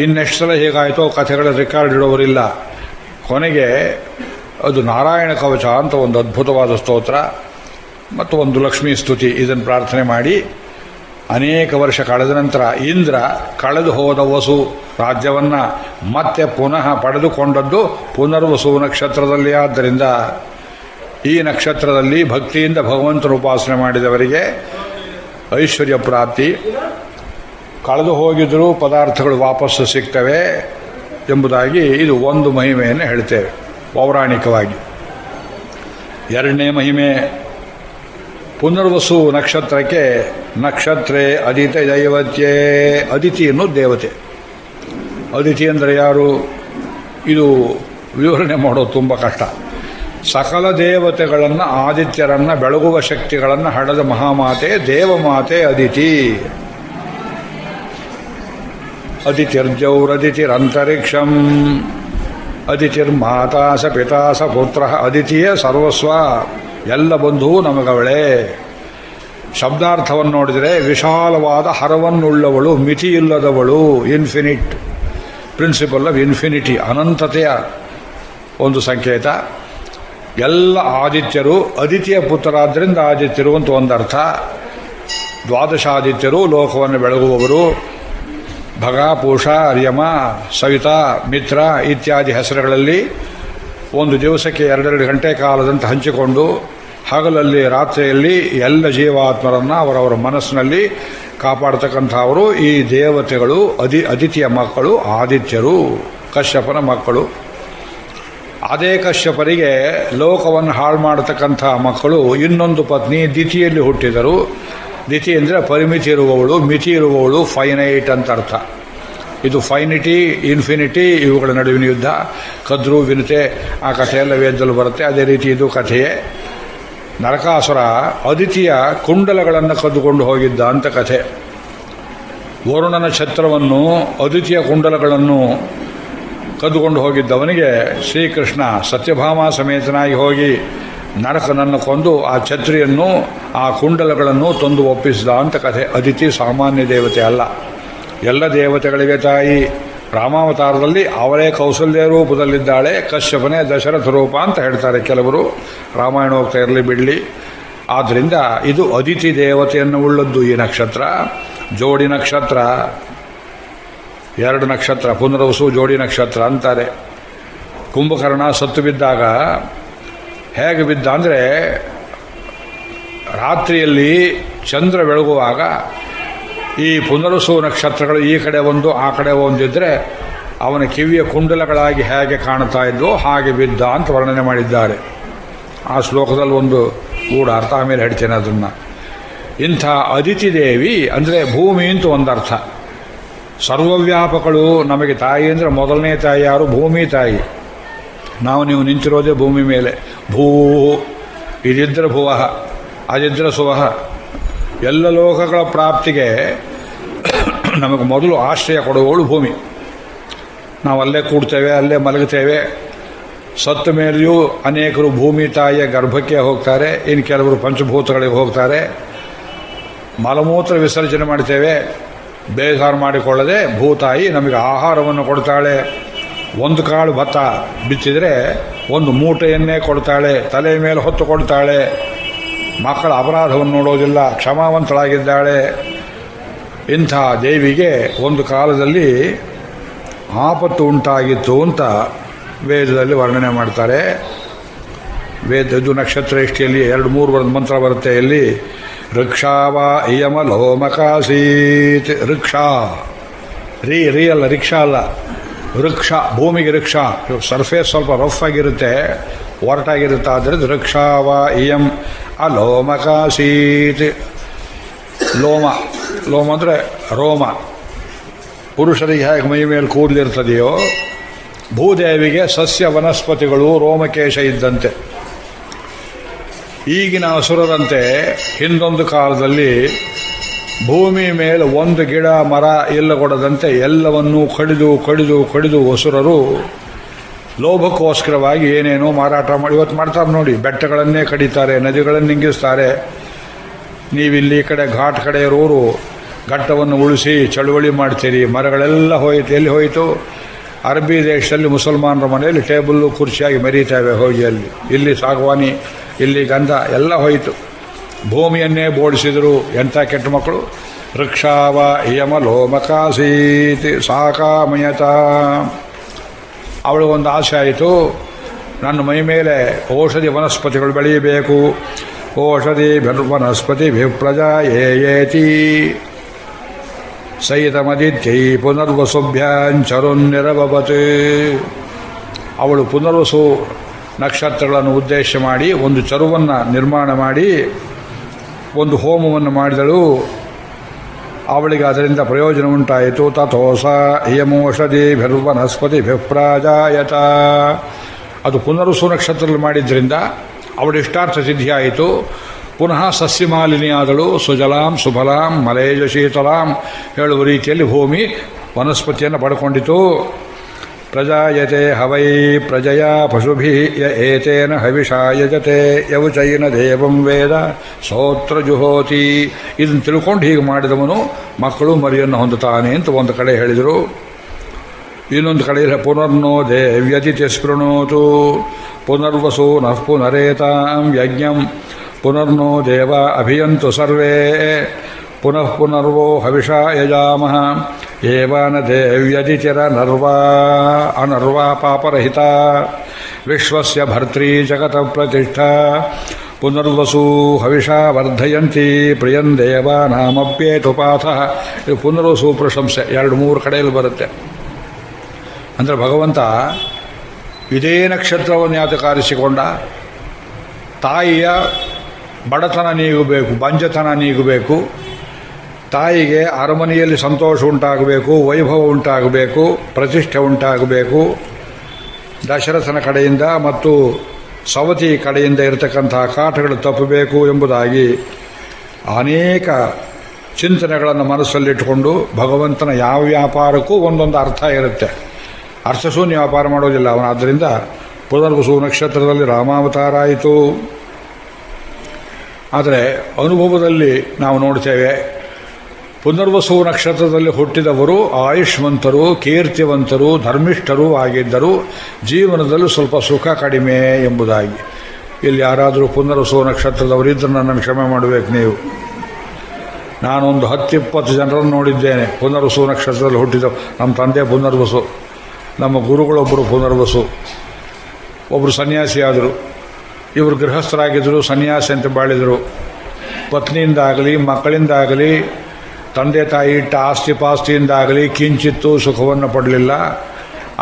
ಇನ್ನೆಷ್ಟು ಸಲ ಹೇಗಾಯಿತೋ ಕಥೆಗಳ ರೆಕಾರ್ಡ್ ಇಡೋವರಿಲ್ಲ. ಕೊನೆಗೆ ಅದು ನಾರಾಯಣ ಕವಚ ಅಂತ ಒಂದು ಅದ್ಭುತವಾದ ಸ್ತೋತ್ರ ಮತ್ತು ಒಂದು ಲಕ್ಷ್ಮೀ ಸ್ತುತಿ, ಇದನ್ನು ಪ್ರಾರ್ಥನೆ ಮಾಡಿ ಅನೇಕ ವರ್ಷ ಕಳೆದ ನಂತರ ಇಂದ್ರ ಕಳೆದು ಹೋದ ವಸು ರಾಜ್ಯವನ್ನು ಮತ್ತೆ ಪುನಃ ಪಡೆದುಕೊಂಡದ್ದು ಪುನರ್ವಸು ನಕ್ಷತ್ರದಲ್ಲಿ. ಆದ್ದರಿಂದ ಈ ನಕ್ಷತ್ರದಲ್ಲಿ ಭಕ್ತಿಯಿಂದ ಭಗವಂತನ ಉಪಾಸನೆ ಮಾಡಿದವರಿಗೆ ಐಶ್ವರ್ಯ ಪ್ರಾಪ್ತಿ, ಕಳೆದು ಹೋಗಿದ್ದರೂ ಪದಾರ್ಥಗಳು ವಾಪಸ್ಸು ಸಿಗ್ತವೆ ಎಂಬುದಾಗಿ ಇದು ಒಂದು ಮಹಿಮೆಯನ್ನು ಹೇಳ್ತೇವೆ ಪೌರಾಣಿಕವಾಗಿ. ಎರಡನೇ ಮಹಿಮೆ, ಪುನರ್ವಸು ನಕ್ಷತ್ರಕ್ಕೆ ನಕ್ಷತ್ರೇ ಅದಿತಿ ದೈವತ್ಯೇ. ಅದಿತಿ ಅನ್ನೋದು ದೇವತೆ. ಅದಿತಿ ಅಂದರೆ ಯಾರು? ಇದು ವಿವರಣೆ ಮಾಡೋದು ತುಂಬ ಕಷ್ಟ. ಸಕಲ ದೇವತೆಗಳನ್ನು, ಆದಿತ್ಯರನ್ನು, ಬೆಳಗುವ ಶಕ್ತಿಗಳನ್ನು ಹಡೆದ ಮಹಾಮಾತೆ ದೇವಮಾತೆ ಅದಿತಿ. ಅದಿತಿರ್ಜೌರದಿತಿರಂತರಿಕ್ಷಂ ಅದಿತಿರ್ಮಾತಾ ಸ ಪಿತಾ ಸ ಪುತ್ರ ಅದಿತಿಯೇ ಸರ್ವಸ್ವ, ಎಲ್ಲ ಬಂಧುವು ನಮಗವಳೆ. ಶಬ್ದಾರ್ಥವನ್ನು ನೋಡಿದರೆ ವಿಶಾಲವಾದ ಹರವನ್ನುಳ್ಳವಳು, ಮಿತಿಯಿಲ್ಲದವಳು, ಇನ್ಫಿನಿಟ್, ಪ್ರಿನ್ಸಿಪಲ್ ಆಫ್ ಇನ್ಫಿನಿಟಿ, ಅನಂತತೆಯ ಒಂದು ಸಂಕೇತ. ಎಲ್ಲ ಆದಿತ್ಯರು ಅದಿತಿಯ ಪುತ್ರರಾದ್ದರಿಂದ ಆದಿತ್ಯರು ಅಂತ ಒಂದರ್ಥ. ದ್ವಾದಶಾದಿತ್ಯರು ಲೋಕವನ್ನು ಬೆಳಗುವವರು. ಭಗ, ಪೂಷ, ಯಮ, ಸವಿತಾ, ಮಿತ್ರ ಇತ್ಯಾದಿ ಹೆಸರುಗಳಲ್ಲಿ ಒಂದು ದಿವಸಕ್ಕೆ 2 ಗಂಟೆ ಕಾಲದಂತೆ ಹಂಚಿಕೊಂಡು ಹಗಲಲ್ಲಿ ರಾತ್ರಿಯಲ್ಲಿ ಎಲ್ಲ ಜೀವಾತ್ಮರನ್ನು ಅವರವರ ಮನಸ್ಸಿನಲ್ಲಿ ಕಾಪಾಡ್ತಕ್ಕಂಥವರು ಈ ದೇವತೆಗಳು. ಅದಿತಿಯ ಮಕ್ಕಳು ಆದಿತ್ಯರು, ಕಶ್ಯಪನ ಮಕ್ಕಳು. ಅದೇ ಕಶ್ಯಪರಿಗೆ ಲೋಕವನ್ನು ಹಾಳು ಮಾಡತಕ್ಕಂಥ ಮಕ್ಕಳು ಇನ್ನೊಂದು ಪತ್ನಿ ದಿತಿಯಲ್ಲಿ ಹುಟ್ಟಿದರು. ದಿತಿ ಅಂದರೆ ಪರಿಮಿತಿ ಇರುವವಳು, ಮಿತಿ ಇರುವವಳು, ಫೈನೈಟ್ ಅಂತ ಅರ್ಥ. ಇದು ಫೈನಿಟಿ, ಇನ್ಫಿನಿಟಿ ಇವುಗಳ ನಡುವಿನ ಯುದ್ಧ. ಕದ್ರು, ವಿನತೆ ಆ ಕಥೆಯೆಲ್ಲ ವೇದದಲ್ಲಿ ಬರುತ್ತೆ. ಅದೇ ರೀತಿ ಇದು ಕಥೆಯೇ. ನರಕಾಸುರ ಅದಿತಿಯ ಕುಂಡಲಗಳನ್ನು ಕದ್ದುಕೊಂಡು ಹೋಗಿದ್ದ ಅಂತ ಕಥೆ. ವರುಣನ ಛತ್ರವನ್ನು, ಅದಿತಿಯ ಕುಂಡಲಗಳನ್ನು ಕದ್ದುಕೊಂಡು ಹೋಗಿದ್ದವನಿಗೆ ಶ್ರೀಕೃಷ್ಣ ಸತ್ಯಭಾಮ ಸಮೇತನಾಗಿ ಹೋಗಿ ನರಕನನ್ನು ಕೊಂದು ಆ ಛತ್ರಿಯನ್ನು, ಆ ಕುಂಡಲಗಳನ್ನು ತಂದು ಒಪ್ಪಿಸಿದ ಅಂತ ಕಥೆ. ಅದಿತಿ ಸಾಮಾನ್ಯ ದೇವತೆ ಅಲ್ಲ, ಎಲ್ಲ ದೇವತೆಗಳಿಗೆ ತಾಯಿ. ರಾಮಾವತಾರದಲ್ಲಿ ಅವಳೇ ಕೌಸಲ್ಯ ರೂಪದಲ್ಲಿದ್ದಾಳೆ, ಕಶ್ಯಪನೇ ದಶರಥ ರೂಪ ಅಂತ ಹೇಳ್ತಾರೆ ಕೆಲವರು. ರಾಮಾಯಣ ಹೋಗ್ತಾ ಇರಲಿ ಬಿಡಲಿ. ಆದ್ದರಿಂದ ಇದು ಅದಿತಿ ದೇವತೆಯನ್ನು ಉಳ್ಳದ್ದು ಈ ನಕ್ಷತ್ರ. ಜೋಡಿ ನಕ್ಷತ್ರ, 2 ನಕ್ಷತ್ರ, ಪುನರ್ವಸು ಜೋಡಿ ನಕ್ಷತ್ರ ಅಂತಾರೆ. ಕುಂಭಕರ್ಣ ಸತ್ತು ಬಿದ್ದಾಗ ಹೇಗೆ ಬಿದ್ದ ಅಂದರೆ, ರಾತ್ರಿಯಲ್ಲಿ ಚಂದ್ರ ಬೆಳಗುವಾಗ ಈ ಪುನರ್ವಸು ನಕ್ಷತ್ರಗಳು ಈ ಕಡೆ ಒಂದು ಆ ಕಡೆ ಒಂದಿದ್ದರೆ ಅವನ ಕಿವಿಯ ಕುಂಡಲಗಳಾಗಿ ಹೇಗೆ ಕಾಣ್ತಾ ಇದ್ವೋ ಹಾಗೆ ಬಿದ್ದ ಅಂತ ವರ್ಣನೆ ಮಾಡಿದ್ದಾರೆ. ಆ ಶ್ಲೋಕದಲ್ಲಿ ಒಂದು ಅರ್ಥ ಆಮೇಲೆ ಹೇಳ್ತೇನೆ ಅದನ್ನು. ಇಂಥ ಅದಿತಿ ದೇವಿ ಅಂದರೆ ಭೂಮಿ ಅಂತ ಒಂದರ್ಥ. ಸರ್ವವ್ಯಾಪಕಳು. ನಮಗೆ ತಾಯಿ ಅಂದರೆ ಮೊದಲನೇ ತಾಯಿ ಯಾರು? ಭೂಮಿ ತಾಯಿ. ನೀವು ನಿಂತಿರೋದೇ ಭೂಮಿ ಮೇಲೆ. ಭೂ ಇದಿದ್ರೆ ಭುವಃ, ಅದಿದ್ರೆ ಸುವಃ. ಎಲ್ಲ ಲೋಕಗಳ ಪ್ರಾಪ್ತಿಗೆ ನಮಗೆ ಮೊದಲು ಆಶ್ರಯ ಕೊಡುವವಳು ಭೂಮಿ. ನಾವು ಅಲ್ಲೇ ಕೂಡ್ತೇವೆ, ಅಲ್ಲೇ ಮಲಗುತ್ತೇವೆ. ಸತ್ತ ಮೇಲೆಯೂ ಅನೇಕರು ಭೂಮಿ ತಾಯಿಯ ಗರ್ಭಕ್ಕೆ ಹೋಗ್ತಾರೆ, ಇನ್ನು ಕೆಲವರು ಪಂಚಭೂತಗಳಿಗೆ ಹೋಗ್ತಾರೆ. ಮಲಮೂತ್ರ ವಿಸರ್ಜನೆ ಮಾಡ್ತೇವೆ. ಬೇಜಾರು ಮಾಡಿಕೊಳ್ಳದೆ ಭೂತಾಯಿ ನಮಗೆ ಆಹಾರವನ್ನು ಕೊಡ್ತಾಳೆ. ಒಂದು ಕಾಳು ಭತ್ತ ಬಿಚ್ಚಿದರೆ ಒಂದು ಮೂಟೆಯನ್ನೇ ಕೊಡ್ತಾಳೆ, ತಲೆ ಮೇಲೆ ಹೊತ್ತು ಕೊಡ್ತಾಳೆ. ಮಕ್ಕಳ ಅಪರಾಧವನ್ನು ನೋಡೋದಿಲ್ಲ, ಕ್ಷಮಾವಂತಳಾಗಿದ್ದಾಳೆ. ಇಂಥ ದೇವಿಗೆ ಒಂದು ಕಾಲದಲ್ಲಿ ಆಪತ್ತು ಉಂಟಾಗಿತ್ತು ಅಂತ ವೇದದಲ್ಲಿ ವರ್ಣನೆ ಮಾಡ್ತಾರೆ. ವೇದದ್ದು ನಕ್ಷತ್ರ ಇಷ್ಟಿಯಲ್ಲಿ 2-3 ಮಂತ್ರ ಬರುತ್ತೆ. ಇಲ್ಲಿ ಋಕ್ಷಾವ ಇಯಮ ಲೋಮಕಾಸೀತ್. ಋಕ್ಷಾ, ರೀ ಅಲ್ಲ, ರಿಕ್ಷಾ ಅಲ್ಲ, ವೃಕ್ಷ. ಭೂಮಿಗೆ ರಿಕ್ಷ. ಸರ್ಫೇಸ್ ಸ್ವಲ್ಪ ರಫ್ ಆಗಿರುತ್ತೆ, ಒರಟಾಗಿರುತ್ತೆ. ಆದ್ದರಿಂದ ಋಕ್ಷಾವ ಇಯಂ ಅಲೋಮಕಾಸೀತ್. ಲೋಮ ಅಂದರೆ ರೋಮ. ಪುರುಷರಿಗೆ ಹೇಗೆ ಮೈ ಮೇಲೆ ಕೂದಲಿರ್ತದೆಯೋ, ಭೂದೇವಿಗೆ ಸಸ್ಯ ವನಸ್ಪತಿಗಳು ರೋಮಕೇಶ ಇದ್ದಂತೆ. ಈಗಿನ ಅಸುರರಂತೆ ಹಿಂದೊಂದು ಕಾಲದಲ್ಲಿ ಭೂಮಿ ಮೇಲೆ ಒಂದು ಗಿಡ ಮರ ಇಲ್ಲಗೊಡದಂತೆ ಎಲ್ಲವನ್ನೂ ಕಡಿದು ಅಸುರರು ಲೋಭಕ್ಕೋಸ್ಕರವಾಗಿ ಏನೇನೋ ಮಾರಾಟ ಮಾಡಿ ಇವತ್ತು ಮಾಡ್ತಾರೆ ನೋಡಿ. ಬೆಟ್ಟಗಳನ್ನೇ ಕಡಿತಾರೆ, ನದಿಗಳನ್ನು ನಿಂಗಿಸ್ತಾರೆ. ನೀವಿಲ್ಲಿ ಈ ಕಡೆ ಘಾಟ್ ಕಡೆ ಇರೋರು ಘಟ್ಟವನ್ನು ಉಳಿಸಿ ಚಳುವಳಿ ಮಾಡ್ತೀರಿ. ಮರಗಳೆಲ್ಲ ಹೋಯಿತು. ಎಲ್ಲಿ ಹೋಯಿತು? ಅರಬ್ಬಿ ದೇಶದಲ್ಲಿ ಮುಸಲ್ಮಾನರ ಮನೆಯಲ್ಲಿ ಟೇಬಲ್ಲು ಕುರ್ಚಿಯಾಗಿ ಮೆರೀತೇವೆ ಹೋಗಿ. ಇಲ್ಲಿ ಸಾಗವಾನಿ, ಇಲ್ಲಿ ಗಂಧ ಎಲ್ಲ ಹೋಯಿತು. ಭೂಮಿಯನ್ನೇ ಬೋಡಿಸಿದರು. ಎಂಥ ಕೆಟ್ಟ ಮಕ್ಕಳು. ವೃಕ್ಷಾವ ಯಮ ಲೋಮಕಾಸೀತಿ ಸಾಕಾಮಯತ. ಅವಳಿಗೊಂದು ಆಸೆ ಆಯಿತು, ನನ್ನ ಮೈ ಮೇಲೆ ಔಷಧಿ ವನಸ್ಪತಿಗಳು ಬೆಳೆಯಬೇಕು. ಓಷಧಿ ವನಸ್ಪತಿ ವಿಪ್ರಜಾಯೇತಿ ಸೈತಮದಿತ್ಯೈ ಪುನರ್ವಸುಭ್ಯಾಂಚರುನ್ನಿರಭವತ್. ಅವಳು ಪುನರ್ವಸು ನಕ್ಷತ್ರಗಳನ್ನು ಉದ್ದೇಶ ಮಾಡಿ ಒಂದು ಚರುವನ್ನು ನಿರ್ಮಾಣ ಮಾಡಿ ಒಂದು ಹೋಮವನ್ನು ಮಾಡಿದಳು. ಅವಳಿಗೆ ಅದರಿಂದ ಪ್ರಯೋಜನ ಉಂಟಾಯಿತು. ತಥೋಸ ಯಮೋಷಧಿ ವನಸ್ಪತಿ ವಿಪ್ರಾಜಾಯತ. ಅದು ಪುನರ್ವಸು ನಕ್ಷತ್ರದಲ್ಲಿ ಮಾಡಿದ್ರಿಂದ ಅವಳ ಇಷ್ಟಾರ್ಥ ಸಿದ್ಧಿಯಾಯಿತು. ಪುನಃ ಸಸ್ಯಮಾಲಿನಿಯಾದಳು. ಸುಜಲಾಂ ಸುಫಲಾಂ ಮಲೇಜ ಶೀತಲಾಂ ಹೇಳುವ ರೀತಿಯಲ್ಲಿ ಭೂಮಿ ವನಸ್ಪತಿಯನ್ನು ಪಡ್ಕೊಂಡಿತು. ಪ್ರಜಾಯತೆ ಹವೈ ಪ್ರಜಯ ಪಶುಭಿ ಯ ಏತೇನ ಹವಿಷಾ ಯಜತೆ ಯವುಚೈನ ದೇವಂ ವೇದ ಸೋತ್ರ ಜುಹೋತಿ. ಇದನ್ನು ತಿಳ್ಕೊಂಡು ಹೀಗೆ ಮಾಡಿದವನು ಮಕ್ಕಳು ಮರಿಯನ್ನು ಹೊಂದುತ್ತಾನೆ ಅಂತ ಒಂದು ಕಡೆ ಹೇಳಿದರು. ಇನ್ನೊಂದು ಕಡೆಯಲ್ಲಿ ಪುನರ್ನೋ ದೇವ್ಯತಿಥಿ ಸ್ಪೃಣೋತು ಪುನರ್ವಸು ನಃ ಪುನರೇತಾಂ ಯಜ್ಞಂ ಪುನರ್ನೋ ದೇವ ಅಭಿಯಂತು ಸರ್ವೇ ಪುನಃ ಪುನರ್ವೋ ಹವಿಷಾ ಯಜಾಮಃ ಏವಾನ ದೇವ್ಯದಿತಿರ ನರ್ವಾ ಅನರ್ವಾ ಪಾಪರಹಿತ ವಿಶ್ವಸ್ಯ ಭರ್ತ್ರೀ ಜಗತ ಪ್ರತಿಷ್ಠಾ ಪುನರ್ವಸು ಹವಿಷಾ ವರ್ಧಯಂತಿ ಪ್ರಿಯಂ ದೇವಾನಾಮಪ್ಯೇತು ಪಾಥ. ಇದು ಪುನರ್ವಸು ಪ್ರಶಂಸೆ 2-3 ಕಡೆಯಲ್ಲಿ ಬರುತ್ತೆ. ಅಂದರೆ ಭಗವಂತ ಇದೇ ನಕ್ಷತ್ರವನ್ನು ಯಾತಕಾರಿಸಿಕೊಂಡ? ತಾಯಿಯ ಬಡತನ ನೀಗಬೇಕು, ಬಂಜತನ ನೀಗಬೇಕು, ತಾಯಿಗೆ ಅರಮನೆಯಲ್ಲಿ ಸಂತೋಷ ಉಂಟಾಗಬೇಕು, ವೈಭವ ಉಂಟಾಗಬೇಕು, ಪ್ರತಿಷ್ಠೆ ಉಂಟಾಗಬೇಕು. ದಶರಥನ ಕಡೆಯಿಂದ ಮತ್ತು ಸವತಿ ಕಡೆಯಿಂದ ಇರತಕ್ಕಂತಹ ಕಾಟಗಳು ತಪ್ಪಬೇಕು ಎಂಬುದಾಗಿ ಅನೇಕ ಚಿಂತನೆಗಳನ್ನು ಮನಸ್ಸಲ್ಲಿಟ್ಟುಕೊಂಡು ಭಗವಂತನ ಯಾವ ವ್ಯಾಪಾರಕ್ಕೂ ಒಂದೊಂದು ಅರ್ಥ ಇರುತ್ತೆ. ಅರ್ಥಶೂನ್ಯ ವ್ಯಾಪಾರ ಮಾಡೋದಿಲ್ಲ ಅವನು. ಆದ್ದರಿಂದ ಪುನರ್ವಸು ನಕ್ಷತ್ರದಲ್ಲಿ ರಾಮಾವತಾರ ಆಯಿತು. ಆದರೆ ಅನುಭವದಲ್ಲಿ ನಾವು ನೋಡ್ತೇವೆ, ಪುನರ್ವಸು ನಕ್ಷತ್ರದಲ್ಲಿ ಹುಟ್ಟಿದವರು ಆಯುಷ್ಮಂತರು, ಕೀರ್ತಿವಂತರು, ಧರ್ಮಿಷ್ಠರು ಆಗಿದ್ದರು. ಜೀವನದಲ್ಲಿ ಸ್ವಲ್ಪ ಸುಖ ಕಡಿಮೆ ಎಂಬುದಾಗಿ. ಇಲ್ಲಿ ಯಾರಾದರೂ ಪುನರ್ವಸು ನಕ್ಷತ್ರದವರಿದ್ದರೆ ನನ್ನನ್ನು ಕ್ಷಮೆ ಮಾಡಬೇಕು ನೀವು. ನಾನೊಂದು 10-20 ಜನರನ್ನು ನೋಡಿದ್ದೇನೆ ಪುನರ್ವಸು ನಕ್ಷತ್ರದಲ್ಲಿ ಹುಟ್ಟಿದವು. ನಮ್ಮ ತಂದೆ ಪುನರ್ವಸು, ನಮ್ಮ ಗುರುಗಳೊಬ್ಬರು ಪುನರ್ವಸು, ಒಬ್ಬರು ಸನ್ಯಾಸಿಯಾದರು. ಇವರು ಗೃಹಸ್ಥರಾಗಿದ್ದರು, ಸನ್ಯಾಸಿ ಅಂತ ಬಾಳಿದರು. ಪತ್ನಿಯಿಂದಾಗಲಿ ಮಕ್ಕಳಿಂದಾಗಲಿ ತಂದೆ ತಾಯಿ ಇಟ್ಟ ಆಸ್ತಿ ಪಾಸ್ತಿಯಿಂದಾಗಲಿ ಕಿಂಚಿತ್ತೂ ಸುಖವನ್ನು ಪಡಲಿಲ್ಲ.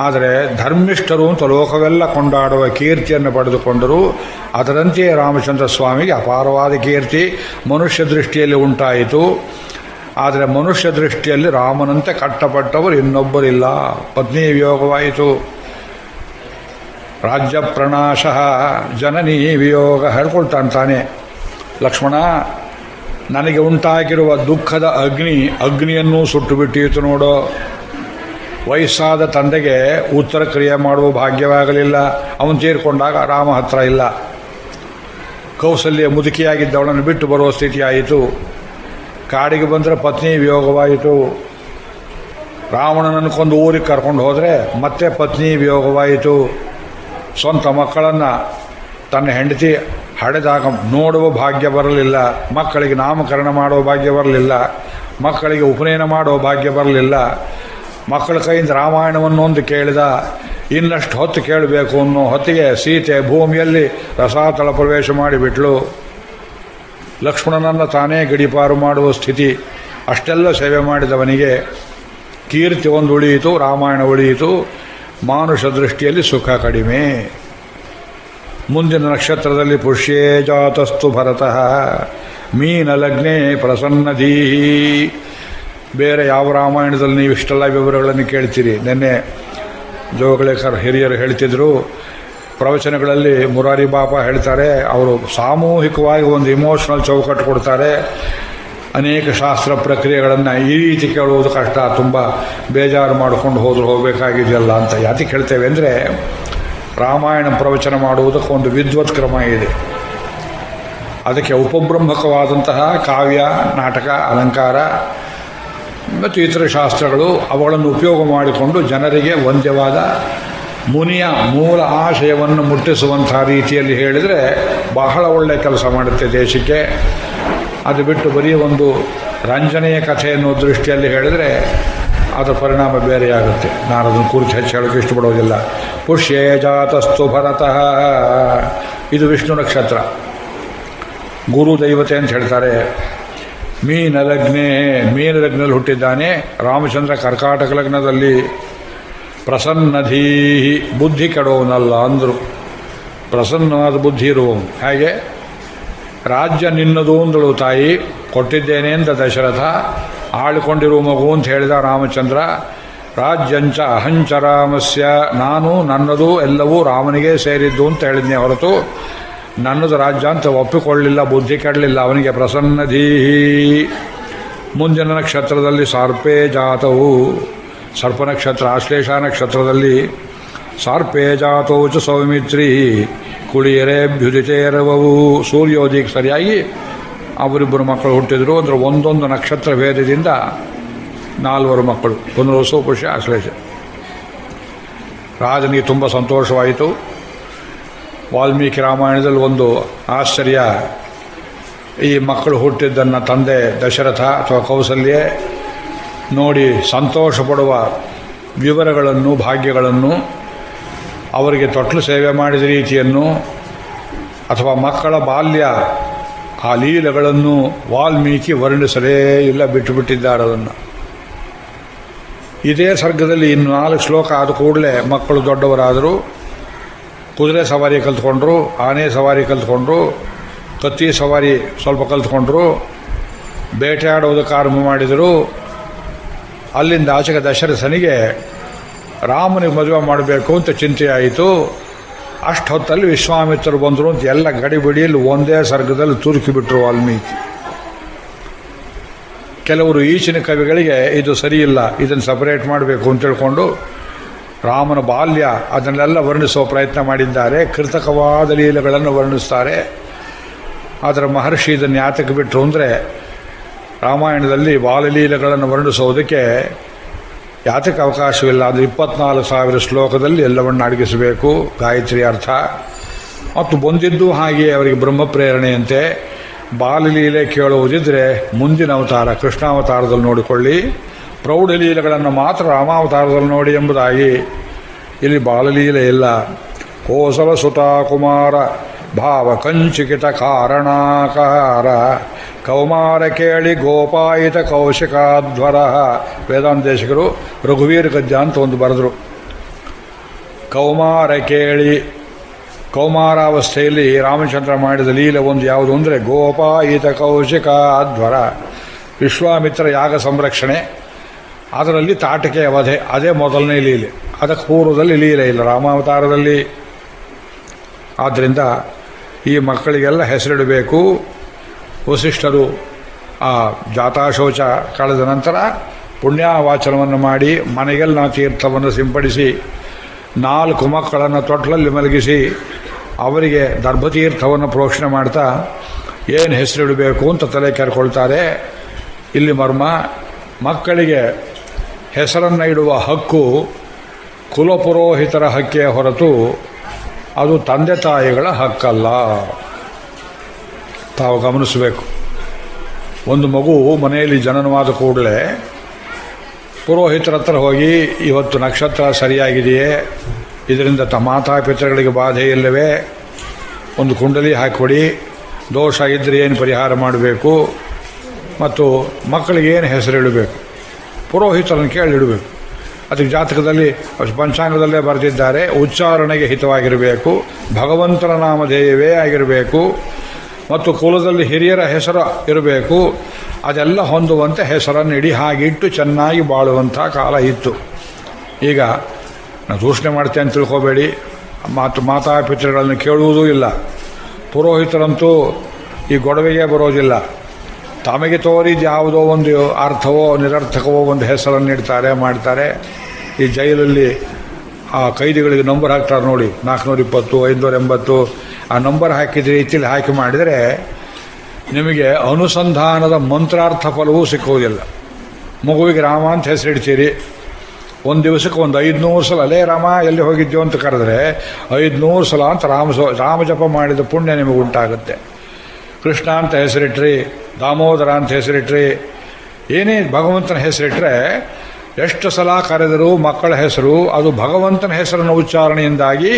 ಆದರೆ ಧರ್ಮಿಷ್ಠರು ಅಂತ ಲೋಕವೆಲ್ಲ ಕೊಂಡಾಡುವ ಕೀರ್ತಿಯನ್ನು ಪಡೆದುಕೊಂಡರು. ಅದರಂತೆಯೇ ರಾಮಚಂದ್ರ ಸ್ವಾಮಿಗೆ ಅಪಾರವಾದ ಕೀರ್ತಿ ಮನುಷ್ಯ ದೃಷ್ಟಿಯಲ್ಲಿ ಉಂಟಾಯಿತು. ಆದರೆ ಮನುಷ್ಯ ದೃಷ್ಟಿಯಲ್ಲಿ ರಾಮನಂತೆ ಕಟ್ಟಪಟ್ಟವರು ಇನ್ನೊಬ್ಬರಿಲ್ಲ. ಪತ್ನಿ ವಿಯೋಗವಾಯಿತು. ರಾಜ್ಯ ಪ್ರಣಾಶ ಜನನೀ ವಿಯೋಗ ಹೇಳ್ಕೊಳ್ತಾನೆ ತಾನೆ ಲಕ್ಷ್ಮಣ. ನನಗೆ ಉಂಟಾಗಿರುವ ದುಃಖದ ಅಗ್ನಿಯನ್ನೂ ಸುಟ್ಟು ಬಿಟ್ಟಿತು ನೋಡೋ. ವಯಸ್ಸಾದ ತಂದೆಗೆ ಉತ್ತರ ಕ್ರಿಯೆ ಮಾಡುವ ಭಾಗ್ಯವಾಗಲಿಲ್ಲ. ಅವನು ತೀರ್ಕೊಂಡಾಗ ರಾಮ ಹತ್ರ ಇಲ್ಲ. ಕೌಸಲ್ಯ ಮುದುಕಿಯಾಗಿದ್ದವಳನ್ನು ಬಿಟ್ಟು ಬರುವ ಸ್ಥಿತಿಯಾಯಿತು. ಕಾಡಿಗೆ ಬಂದರೆ ಪತ್ನಿ ವಿಯೋಗವಾಯಿತು. ರಾವಣನನ್ನು ಕೊಂದು ಊರಿಗೆ ಕರ್ಕೊಂಡು ಹೋದರೆ ಮತ್ತೆ ಪತ್ನಿ ವಿಯೋಗವಾಯಿತು. ಸ್ವಂತ ಮಕ್ಕಳನ್ನು ತನ್ನ ಹೆಂಡತಿ ಹಡೆದಾಗ ನೋಡುವ ಭಾಗ್ಯ ಬರಲಿಲ್ಲ. ಮಕ್ಕಳಿಗೆ ನಾಮಕರಣ ಮಾಡುವ ಭಾಗ್ಯ ಬರಲಿಲ್ಲ. ಮಕ್ಕಳಿಗೆ ಉಪನಯನ ಮಾಡುವ ಭಾಗ್ಯ ಬರಲಿಲ್ಲ. ಮಕ್ಕಳ ಕೈಯಿಂದ ರಾಮಾಯಣವನ್ನೊಂದು ಕೇಳಿದ. ಇನ್ನಷ್ಟು ಹೊತ್ತು ಕೇಳಬೇಕು ಅನ್ನೋ ಹೊತ್ತಿಗೆ ಸೀತೆ ಭೂಮಿಯಲ್ಲಿ ರಸಾತಳ ಪ್ರವೇಶ ಮಾಡಿಬಿಟ್ಲು. ಲಕ್ಷ್ಮಣನನ್ನು ತಾನೇ ಗಡಿಪಾರು ಮಾಡುವ ಸ್ಥಿತಿ. ಅಷ್ಟೆಲ್ಲ ಸೇವೆ ಮಾಡಿದವನಿಗೆ ಕೀರ್ತಿ ಒಂದು ಉಳಿಯಿತು, ರಾಮಾಯಣ ಉಳಿಯಿತು. ಮಾನುಷ ದೃಷ್ಟಿಯಲ್ಲಿ ಸುಖ ಕಡಿಮೆ. ಮುಂದಿನ ನಕ್ಷತ್ರದಲ್ಲಿ ಪುಷ್ಯೇ ಜಾತಸ್ತು ಭರತಃ ಮೀನಲಗ್ನೇ ಪ್ರಸನ್ನಧೀಹಿ. ಬೇರೆ ಯಾವ ರಾಮಾಯಣದಲ್ಲಿ ನೀವು ಇಷ್ಟೆಲ್ಲ ವಿವರಗಳನ್ನು ಕೇಳ್ತೀರಿ? ನಿನ್ನೆ ಜೋಗಳೇಕರ್ ಹಿರಿಯರು ಹೇಳ್ತಿದ್ರು, ಪ್ರವಚನಗಳಲ್ಲಿ ಮುರಾರಿ ಬಾಪಾ ಹೇಳ್ತಾರೆ, ಅವರು ಸಾಮೂಹಿಕವಾಗಿ ಒಂದು ಇಮೋಷನಲ್ ಚೌಕಟ್ಟು ಕೊಡ್ತಾರೆ. ಅನೇಕ ಶಾಸ್ತ್ರ ಪ್ರಕ್ರಿಯೆಗಳನ್ನು ಈ ರೀತಿ ಕೇಳುವುದು ಕಷ್ಟ, ತುಂಬ ಬೇಜಾರು ಮಾಡಿಕೊಂಡು ಹೋಗಬೇಕಾಗಿದೆಯಲ್ಲ ಅಂತ. ಯಾತಕ್ಕೆ ಹೇಳ್ತೇವೆ ಅಂದರೆ, ರಾಮಾಯಣ ಪ್ರವಚನ ಮಾಡುವುದಕ್ಕೆ ಒಂದು ವಿದ್ವತ್ ಕ್ರಮ ಇದೆ. ಅದಕ್ಕೆ ಉಪಬ್ರಹ್ಮಕವಾದಂತಹ ಕಾವ್ಯ, ನಾಟಕ, ಅಲಂಕಾರ ಮತ್ತು ಇತರ ಶಾಸ್ತ್ರಗಳು, ಅವುಗಳನ್ನು ಉಪಯೋಗ ಮಾಡಿಕೊಂಡು ಜನರಿಗೆ ಒಂದ್ಯವಾದ ಮುನಿಯ ಮೂಲ ಆಶಯವನ್ನು ಮುಟ್ಟಿಸುವಂಥ ರೀತಿಯಲ್ಲಿ ಹೇಳಿದರೆ ಬಹಳ ಒಳ್ಳೆಯ ಕೆಲಸ ಮಾಡುತ್ತೆ ದೇಶಕ್ಕೆ. ಅದು ಬಿಟ್ಟು ಬರೀ ಒಂದು ರಂಜನೆಯ ಕಥೆ ಅನ್ನೋ ದೃಷ್ಟಿಯಲ್ಲಿ ಹೇಳಿದರೆ ಅದರ ಪರಿಣಾಮ ಬೇರೆಯಾಗುತ್ತೆ. ನಾನು ಅದನ್ನು ಕುರಿತು ಹೆಚ್ಚು ಹೇಳೋಕ್ಕೆ ಇಷ್ಟಪಡೋದಿಲ್ಲ. ಪುಷ್ಯೇ ಜಾತಸ್ತು ಭರತಃ, ಇದು ವಿಷ್ಣು ನಕ್ಷತ್ರ, ಗುರು ದೈವತೆ ಅಂತ ಹೇಳ್ತಾರೆ. ಮೀನಲಗ್ನಲ್ಲಿ ಹುಟ್ಟಿದ್ದಾನೆ. ರಾಮಚಂದ್ರ ಕರ್ಕಾಟಕ ಲಗ್ನದಲ್ಲಿ. ಪ್ರಸನ್ನಧೀಹಿ, ಬುದ್ಧಿ ಕೆಡೋನಲ್ಲ ಅಂದರು. ಪ್ರಸನ್ನವಾದ ಬುದ್ಧಿ ಇರುವವನು. ಹಾಗೆ ರಾಜ್ಯ ನಿನ್ನದು ಅಂದಳು ತಾಯಿ. ಕೊಟ್ಟಿದ್ದೇನೆ ಅಂತ ದಶರಥ. ಆಳಿಕೊಂಡಿರುವ ಮಗು ಅಂತ ಹೇಳಿದ ರಾಮಚಂದ್ರ. ರಾಜ್ಯಂಚ ಅಹಂಚ ರಾಮಸ್ಯ, ನಾನು ನನ್ನದು ಎಲ್ಲವೂ ರಾಮನಿಗೆ ಸೇರಿದ್ದು ಅಂತ ಹೇಳಿದ್ನೇ ಹೊರತು ನನ್ನದು ರಾಜ್ಯ ಅಂತ ಒಪ್ಪಿಕೊಳ್ಳಲಿಲ್ಲ, ಬುದ್ಧಿ ಕೆಡಲಿಲ್ಲ ಅವನಿಗೆ. ಪ್ರಸನ್ನಧೀಹಿ. ಮುಂದಿನ ನಕ್ಷತ್ರದಲ್ಲಿ ಸಾರ್ಪೇ ಜಾತವು ಸರ್ಪ ನಕ್ಷತ್ರ ಆಶ್ಲೇಷ ನಕ್ಷತ್ರದಲ್ಲಿ ಸಾರ್ಪೇ ಜಾತೋಚ ಸೌಮಿತ್ರಿ ಕುಳಿಯರೇಭ್ಯುದಿತೇರವವು ಸೂರ್ಯೋದಯಕ್ಕೆ ಸರಿಯಾಗಿ ಅವರಿಬ್ಬರು ಮಕ್ಕಳು ಹುಟ್ಟಿದ್ರು. ಅಂದರೆ ಒಂದೊಂದು ನಕ್ಷತ್ರ ಭೇದದಿಂದ 4 ಮಕ್ಕಳು, ಪುನರ್ವಸು ಪುಷ್ಯ ಆಶ್ಲೇಷ. ರಾಜನಿಗೆ ತುಂಬ ಸಂತೋಷವಾಯಿತು. ವಾಲ್ಮೀಕಿ ರಾಮಾಯಣದಲ್ಲಿ ಒಂದು ಆಶ್ಚರ್ಯ, ಈ ಮಕ್ಕಳು ಹುಟ್ಟಿದ್ದನ್ನು ತಂದೆ ದಶರಥ ಅಥವಾ ಕೌಸಲ್ಯ ನೋಡಿ ಸಂತೋಷ ಪಡುವ ವಿವರಗಳನ್ನು, ಭಾಗ್ಯಗಳನ್ನು, ಅವರಿಗೆ ತೊಟ್ಲು ಸೇವೆ ಮಾಡಿದ ರೀತಿಯನ್ನು ಅಥವಾ ಮಕ್ಕಳ ಬಾಲ್ಯ ಆ ಲೀಲೆಗಳನ್ನು ವಾಲ್ಮೀಕಿ ವರ್ಣಿಸಲೇ ಇಲ್ಲ, ಬಿಟ್ಟುಬಿಟ್ಟಿದ್ದಾರೆ ಅದನ್ನು. ಇದೇ ಸರ್ಗದಲ್ಲಿ ಇನ್ನು 4 ಶ್ಲೋಕ ಆದ ಕೂಡಲೇ ಮಕ್ಕಳು ದೊಡ್ಡವರಾದರು, ಕುದುರೆ ಸವಾರಿ ಕಲ್ತ್ಕೊಂಡ್ರು, ಆನೆ ಸವಾರಿ ಕಲ್ತ್ಕೊಂಡ್ರು, ಕತ್ತಿ ಸವಾರಿ ಸ್ವಲ್ಪ ಕಲ್ತ್ಕೊಂಡ್ರು, ಬೇಟೆಯಾಡುವುದಕ್ಕೆ ಆರಂಭ ಮಾಡಿದರು. ಅಲ್ಲಿಂದ ಆಚೆಗೆ ದಶರಥನಿಗೆ ರಾಮನಿಗೆ ಮದುವೆ ಮಾಡಬೇಕು ಅಂತ ಚಿಂತೆಯಾಯಿತು. ಅಷ್ಟು ಹೊತ್ತಲ್ಲಿ ವಿಶ್ವಾಮಿತ್ರರು ಬಂದರು ಅಂತ ಎಲ್ಲ ಗಡಿಬಿಡಿಯಲ್ಲಿ ಒಂದೇ ಸರ್ಗದಲ್ಲಿ ತುರುಕಿಬಿಟ್ರು ವಾಲ್ಮೀಕಿ. ಕೆಲವರು ಈಚಿನ ಕವಿಗಳಿಗೆ ಇದು ಸರಿಯಿಲ್ಲ, ಇದನ್ನು ಸಪರೇಟ್ ಮಾಡಬೇಕು ಅಂತ ತಿಳ್ಕೊಂಡು ರಾಮನ ಬಾಲ್ಯ ಅದನ್ನೆಲ್ಲ ವರ್ಣಿಸುವ ಪ್ರಯತ್ನ ಮಾಡಿದ್ದಾರೆ, ಕೃತಕವಾದ ಲೀಲೆಗಳನ್ನು ವರ್ಣಿಸ್ತಾರೆ. ಆದರೆ ಮಹರ್ಷಿ ಇದನ್ನು ಯಾತಕ್ಕೆ ಬಿಟ್ಟರು ಅಂದರೆ, ರಾಮಾಯಣದಲ್ಲಿ ಬಾಲಲೀಲೆಗಳನ್ನು ವರ್ಣಿಸೋದಕ್ಕೆ ಯಾತಕ್ಕೆ ಅವಕಾಶವಿಲ್ಲ. ಅದು 24,000 ಶ್ಲೋಕದಲ್ಲಿ ಎಲ್ಲವನ್ನು ಅಡಗಿಸಬೇಕು, ಗಾಯತ್ರಿ ಅರ್ಥ. ಮತ್ತು ಬಂದಿದ್ದು ಹಾಗೆ ಅವರಿಗೆ ಬ್ರಹ್ಮ ಪ್ರೇರಣೆಯಂತೆ. ಬಾಲಲೀಲೆ ಕೇಳುವುದಿದ್ದರೆ ಮುಂದಿನ ಅವತಾರ ಕೃಷ್ಣಾವತಾರದಲ್ಲಿ ನೋಡಿಕೊಳ್ಳಿ, ಪ್ರೌಢಲೀಲೆಗಳನ್ನು ಮಾತ್ರ ರಾಮಾವತಾರದಲ್ಲಿ ನೋಡಿ ಎಂಬುದಾಗಿ. ಇಲ್ಲಿ ಬಾಲಲೀಲೆ ಇಲ್ಲ. ಕೋಸಲ ಸುತ ಕುಮಾರ ಭಾವ ಕಂಚಿಕಿತ ಕಾರಣಾಕಾರ ಕೌಮಾರ ಕೇಳಿ ಗೋಪಾಯಿತ ಕೌಶಿಕಾಧ್ವರ. ವೇದಾಂತೇಶಕರು ರಘುವೀರ ಗದ್ಯ ಅಂತ ಒಂದು ಬರೆದರು. ಕೌಮಾರ ಕೇಳಿ, ಕೌಮಾರಾವಸ್ಥೆಯಲ್ಲಿ ರಾಮಚಂದ್ರ ಮಾಡಿದ ಲೀಲೆ ಒಂದು ಯಾವುದು ಅಂದರೆ ಗೋಪಾಯಿತ ಕೌಶಿಕಾಧ್ವರ, ವಿಶ್ವಾಮಿತ್ರ ಯಾಗ ಸಂರಕ್ಷಣೆ, ಅದರಲ್ಲಿ ತಾಟಕೆಯ ವಧೆ, ಅದೇ ಮೊದಲನೇ ಲೀಲೆ. ಅದಕ್ಕೆ ಪೂರ್ವದಲ್ಲಿ ಲೀಲೆ ಇಲ್ಲ ರಾಮಾವತಾರದಲ್ಲಿ. ಆದ್ದರಿಂದ ಈ ಮಕ್ಕಳಿಗೆಲ್ಲ ಹೆಸರಿಡಬೇಕು. ವಸಿಷ್ಠರು ಆ ಜಾತಾಶೌಚ ಕಳೆದ ನಂತರ ಪುಣ್ಯವಾಚನವನ್ನು ಮಾಡಿ ಮನೆಗೆಲ್ಲ ತೀರ್ಥವನ್ನು ಸಿಂಪಡಿಸಿ 4 ಮಕ್ಕಳನ್ನು ತೊಟ್ಲಲ್ಲಿ ಮಲಗಿಸಿ ಅವರಿಗೆ ದರ್ಭತೀರ್ಥವನ್ನು ಪ್ರೋಕ್ಷಣೆ ಮಾಡ್ತಾ ಏನು ಹೆಸರಿಡಬೇಕು ಅಂತ ತಲೆ ಕೆರ್ಕೊಳ್ತಾರೆ. ಇಲ್ಲಿ ಮರ್ಮ, ಮಕ್ಕಳಿಗೆ ಹೆಸರನ್ನು ಇಡುವ ಹಕ್ಕು ಕುಲಪುರೋಹಿತರ ಹಕ್ಕೇ ಹೊರತು ಅದು ತಂದೆ ತಾಯಿಗಳ ಹಕ್ಕಲ್ಲ. ತಾವು ಗಮನಿಸಬೇಕು. ಒಂದು ಮಗು ಮನೆಯಲ್ಲಿ ಜನನವಾದ ಕೂಡಲೇ ಪುರೋಹಿತರ ಹತ್ರ ಹೋಗಿ ಇವತ್ತು ನಕ್ಷತ್ರ ಸರಿಯಾಗಿದೆಯೇ, ಇದರಿಂದ ಮಾತಾಪಿತೃಗಳಿಗೆ ಬಾಧೆ ಇಲ್ಲವೇ, ಒಂದು ಕುಂಡಲಿ ಹಾಕಿಕೊಡಿ, ದೋಷ ಇದ್ದರೆ ಏನು ಪರಿಹಾರ ಮಾಡಬೇಕು, ಮತ್ತು ಮಕ್ಕಳಿಗೆ ಏನು ಹೆಸರಿಡಬೇಕು ಪುರೋಹಿತರನ್ನು ಕೇಳಿಡಬೇಕು. ಅದಕ್ಕೆ ಜಾತಕದಲ್ಲಿ ಪಂಚಾಂಗದಲ್ಲೇ ಬರೆದಿದ್ದಾರೆ, ಉಚ್ಚಾರಣೆಗೆ ಹಿತವಾಗಿರಬೇಕು, ಭಗವಂತನ ನಾಮಧೇಯವೇ ಆಗಿರಬೇಕು, ಮತ್ತು ಕುಲದಲ್ಲಿ ಹಿರಿಯರ ಹೆಸರು ಇರಬೇಕು. ಅದೆಲ್ಲ ಹೊಂದುವಂತೆ ಹೆಸರನ್ನು ಇಡಿ ಹಾಗಿಟ್ಟು ಚೆನ್ನಾಗಿ ಬಾಳುವಂಥ ಕಾಲ ಇತ್ತು. ಈಗ ನಾನು ದೂಷಣೆ ಮಾಡ್ತೇನೆ ಅಂತ ತಿಳ್ಕೊಬೇಡಿ, ಮಾತಾಪಿತೃಗಳನ್ನು ಕೇಳುವುದೂ ಇಲ್ಲ. ಪುರೋಹಿತರಂತೂ ಈ ಗೊಡವೆಗೆ ಬರೋದಿಲ್ಲ. ತಮಗೆ ತೋರಿದ ಯಾವುದೋ ಒಂದು ಅರ್ಥವೋ ನಿರರ್ಥಕವೋ ಒಂದು ಹೆಸರನ್ನು ಇಡ್ತಾರೆ, ಮಾಡ್ತಾರೆ. ಈ ಜೈಲಲ್ಲಿ ಆ ಕೈದಿಗಳಿಗೆ ನಂಬರ್ ಹಾಕ್ತಾರೆ ನೋಡಿ, 420, 580, ಆ ನಂಬರ್ ಹಾಕಿದ ರೀತಿಯಲ್ಲಿ ಹಾಕಿ ಮಾಡಿದರೆ ನಿಮಗೆ ಅನುಸಂಧಾನದ ಮಂತ್ರಾರ್ಥ ಫಲವೂ ಸಿಕ್ಕುವುದಿಲ್ಲ. ಮಗುವಿಗೆ ರಾಮ ಅಂತ ಹೆಸರಿಡ್ತೀರಿ, ಒಂದು ದಿವಸಕ್ಕೆ ಒಂದು 500 ಸಲ ಅಲೇ ರಾಮ ಎಲ್ಲಿ ಹೋಗಿದ್ಯೋ ಅಂತ ಕರೆದ್ರೆ 500 ಸಲ ಅಂತ ರಾಮ ಜಪ ಮಾಡಿದ ಪುಣ್ಯ ನಿಮಗೆ ಉಂಟಾಗುತ್ತೆ. ಕೃಷ್ಣ ಅಂತ ಹೆಸರಿಟ್ರಿ, ದಾಮೋದರ ಅಂತ ಹೆಸರಿಟ್ರಿ, ಏನೇ ಭಗವಂತನ ಹೆಸರಿಟ್ರೆ ಎಷ್ಟು ಸಲ ಕರೆದರೂ ಮಕ್ಕಳ ಹೆಸರು ಅದು ಭಗವಂತನ ಹೆಸರನ್ನು ಉಚ್ಚಾರಣೆಯಿಂದಾಗಿ